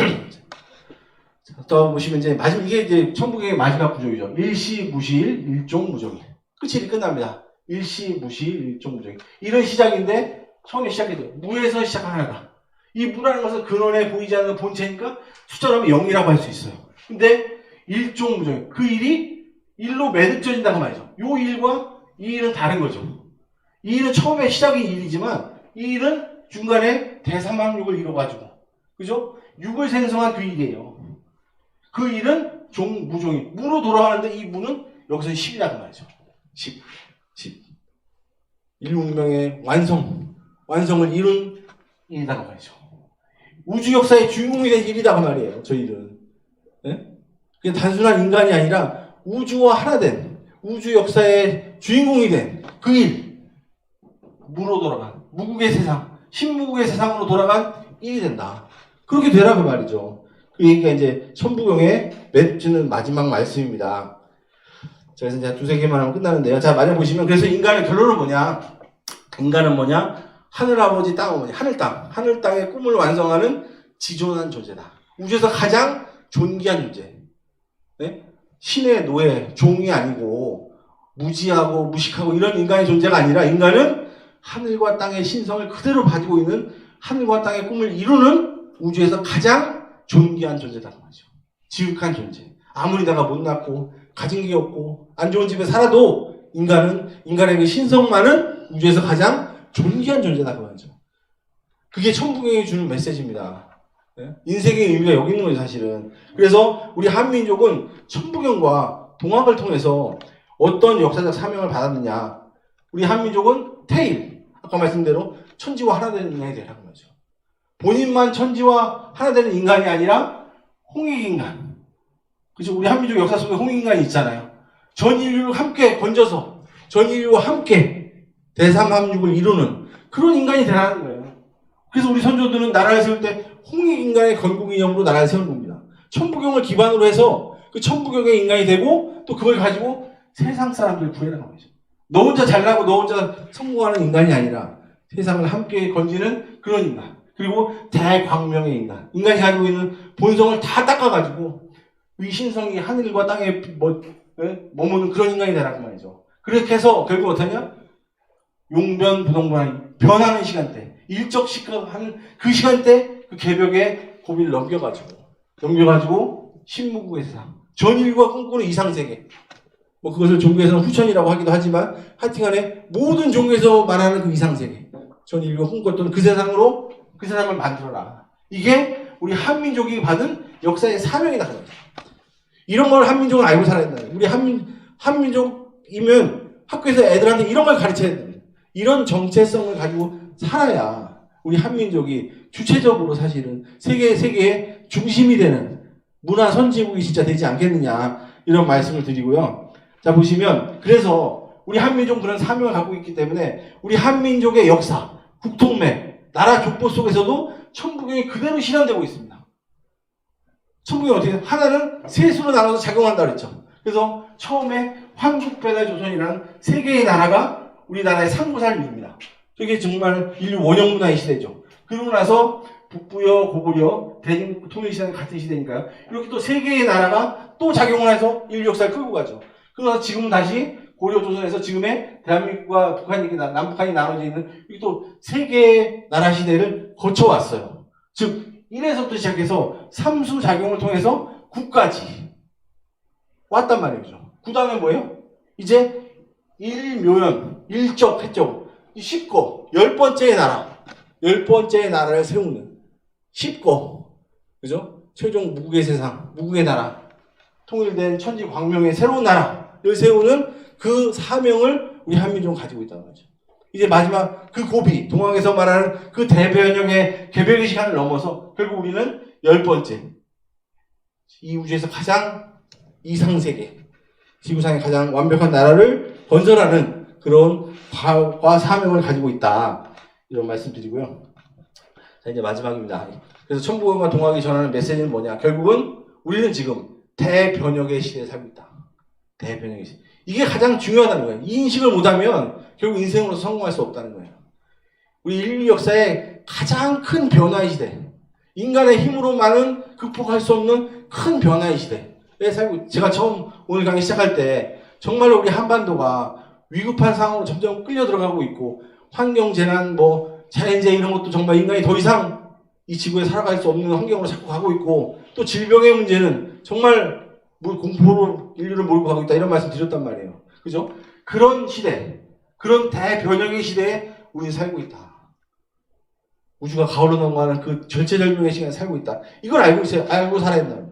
또 보시면 이제 이게 이제 천부경의 마지막 구조이죠. 일시무시일 일종무종일. 끝이 끝납니다. 일시무시일 일종무종일. 이런 시작인데 처음에 시작해도 무에서 시작한 하나다. 이 무라는 것은 근원에 보이지 않는 본체니까 숫자로 하면 0이라고 할 수 있어요. 근데 일종무종일. 그 일이 일로 매듭져진다고 말이죠. 요 일과 이 일은 다른 거죠. 이 일은 처음에 시작이 일이지만 이 일은 중간에 대삼합육을 이뤄가지고 그죠? 6을 생성한 그 일이에요. 그 일은 무종일. 무로 돌아가는데 이 무는 여기서 10이라고 말이죠. 10. 인류 문명의 완성을 이룬 일이라고 말이죠. 우주 역사의 주인공이 된 일이라고 말이에요. 저 일은. 네? 그냥 단순한 인간이 아니라 우주와 하나 된 우주 역사의 주인공이 된 그 일. 무로 돌아간 무국의 세상, 신무국의 세상으로 돌아간 일이 된다. 그렇게 되라 그 말이죠. 그 얘기가 이제 천부경에 맺는 마지막 말씀입니다. 자, 그래서 이제 두세 개만 하면 끝나는데요. 자, 마저 보시면 그래서 인간의 결론은 뭐냐? 인간은 뭐냐? 하늘아버지 땅어머니, 하늘 땅의 꿈을 완성하는 지존한 존재다. 우주에서 가장 존귀한 존재. 네? 신의 노예, 종이 아니고 무지하고 무식하고 이런 인간의 존재가 아니라 인간은 하늘과 땅의 신성을 그대로 가지고 있는 하늘과 땅의 꿈을 이루는 우주에서 가장 존귀한 존재다 말이죠. 지극한 존재. 아무리 내가 못났고 가진 게 없고 안 좋은 집에 살아도 인간의 그 신성만은 우주에서 가장 존귀한 존재다 그 말이죠. 그게 천부경이 주는 메시지입니다. 네? 인생의 의미가 여기 있는 거죠 사실은. 그래서 우리 한민족은 천부경과 동학을 통해서 어떤 역사적 사명을 받았느냐. 우리 한민족은 태일, 아까 말씀대로 천지와 하나 되는 인간이 되라는 거죠. 본인만 천지와 하나 되는 인간이 아니라 홍익인간. 그죠? 우리 한민족 역사 속에 홍익인간이 있잖아요. 전 인류를 함께 건져서 전 인류와 함께 대삼합육을 이루는 그런 인간이 되라는 거예요. 그래서 우리 선조들은 나라를 세울 때 홍익인간의 건국이념으로 나라를 세운 겁니다. 천부경을 기반으로 해서 그 천부경의 인간이 되고 또 그걸 가지고 세상 사람들을 구해나가는 거죠. 너 혼자 잘나고 너 혼자 성공하는 인간이 아니라 세상을 함께 건지는 그런 인간. 그리고 대광명의 인간. 인간이 가지고 있는 본성을 다 닦아가지고 위신성이 하늘과 땅에 머무는 그런 인간이 되라고 말이죠. 그렇게 해서 결국 어떠냐? 용변부동반 변하는 시간대, 일적 시각하는 그 시간대 그 개벽에 고비를 넘겨가지고 신무국의 세상, 전인류가 꿈꾸는 이상세계. 뭐 그것을 종교에서는 후천이라고 하기도 하지만 하여튼간에 모든 종교에서 말하는 그 이상세계, 전인류가 꿈꿨던 그 세상으로 그 세상을 만들어라. 이게 우리 한민족이 받은 역사의 사명이다. 이런 걸 한민족은 알고 살아야 된다. 우리 한민족이면 학교에서 애들한테 이런 걸 가르쳐야 된다. 이런 정체성을 가지고 살아야 우리 한민족이 주체적으로 사실은 세계의 중심이 되는 문화 선진국이 진짜 되지 않겠느냐 이런 말씀을 드리고요. 자 보시면 그래서 우리 한민족은 그런 사명을 갖고 있기 때문에 우리 한민족의 역사, 국통맥, 나라 족보 속에서도 천부경이 그대로 실현되고 있습니다. 천부경이 어떻게 하나는 셋으로 나눠서 작용한다고 그랬죠. 그래서 처음에 황국배달조선이라는 세 개의 나라가 우리나라의 상부사를 이룹니다. 저게 정말 인류 원형문화의 시대죠. 그러고 나서 북부여, 고구려, 대중 통일시대는 같은 시대니까요. 이렇게 또 세 개의 나라가 또 작용을 해서 인류 역사를 끌고 가죠. 그러면서 지금 다시 고려조선에서 지금의 대한민국과 북한이 남북한이 나눠져 있는 이게 또 세 개의 나라 시대를 거쳐왔어요. 즉 1에서부터 시작해서 삼수작용을 통해서 9까지 왔단 말이죠. 9다음에 뭐예요? 이제 일묘연, 일적, 해적, 10거, 10번째의 나라, 10번째의 나라를 세우는 10거, 그죠? 최종 무국의 세상, 무국의 나라, 통일된 천지 광명의 새로운 나라를 세우는 그 사명을 우리 한민족은 가지고 있다는 거죠. 이제 마지막 그 고비, 동학에서 말하는 그 대변형의 개벽의 시간을 넘어서 결국 우리는 10번째, 이 우주에서 가장 이상세계, 지구상의 가장 완벽한 나라를 건설하는 그런 과와 사명을 가지고 있다. 이런 말씀 드리고요. 자, 이제 마지막입니다. 그래서 천부경과 동학이 전하는 메시지는 뭐냐? 결국은 우리는 지금 대변혁의 시대에 살고 있다. 대변혁의 시대. 이게 가장 중요하다는 거예요. 이 인식을 못하면 결국 인생으로서 성공할 수 없다는 거예요. 우리 인류 역사의 가장 큰 변화의 시대. 인간의 힘으로만은 극복할 수 없는 큰 변화의 시대에 살고, 제가 처음 오늘 강의 시작할 때 정말로 우리 한반도가 위급한 상황으로 점점 끌려 들어가고 있고, 환경재난, 자연재해 이런 것도 정말 인간이 더 이상 이 지구에 살아갈 수 없는 환경으로 자꾸 가고 있고, 또 질병의 문제는 정말 공포로 인류를 몰고 가고 있다. 이런 말씀 드렸단 말이에요. 그죠? 그런 시대, 그런 대변혁의 시대에 우리는 살고 있다. 우주가 가을로 넘어가는 그 절체절명의 시간에 살고 있다. 이걸 알고 있어요. 알고 살아야 된다.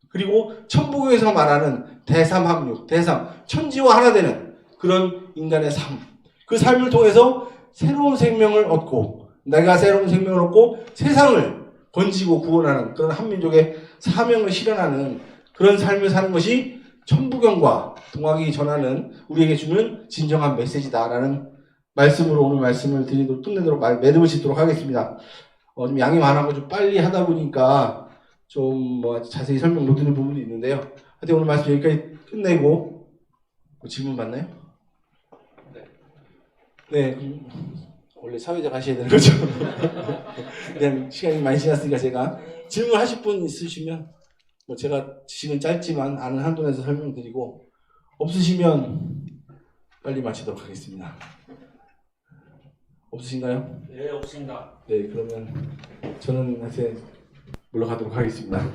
그리고 천부경에서 말하는 대삼합육, 천지와 하나 되는 그런 인간의 삶. 그 삶을 통해서 새로운 생명을 얻고, 내가 새로운 생명을 얻고 세상을 건지고 구원하는 그런 한민족의 사명을 실현하는 그런 삶을 사는 것이 천부경과 동학이 전하는 우리에게 주는 진정한 메시지다라는 말씀으로 오늘 말씀을 끝내도록 매듭을 짓도록 하겠습니다. 좀 양이 많아서 좀 빨리 하다 보니까 좀 자세히 설명 못 드리는 부분이 있는데요. 하여튼 오늘 말씀 여기까지 끝내고 질문 받나요? 네. 원래 사회자 가셔야 되는 거죠. 그냥 시간이 많이 지났으니까 제가 질문하실 분 있으시면 제가 지금 짧지만 아는 한도 내에서 설명드리고, 없으시면 빨리 마치도록 하겠습니다. 없으신가요? 네, 없습니다. 네, 그러면 저는 이제 물러가도록 하겠습니다.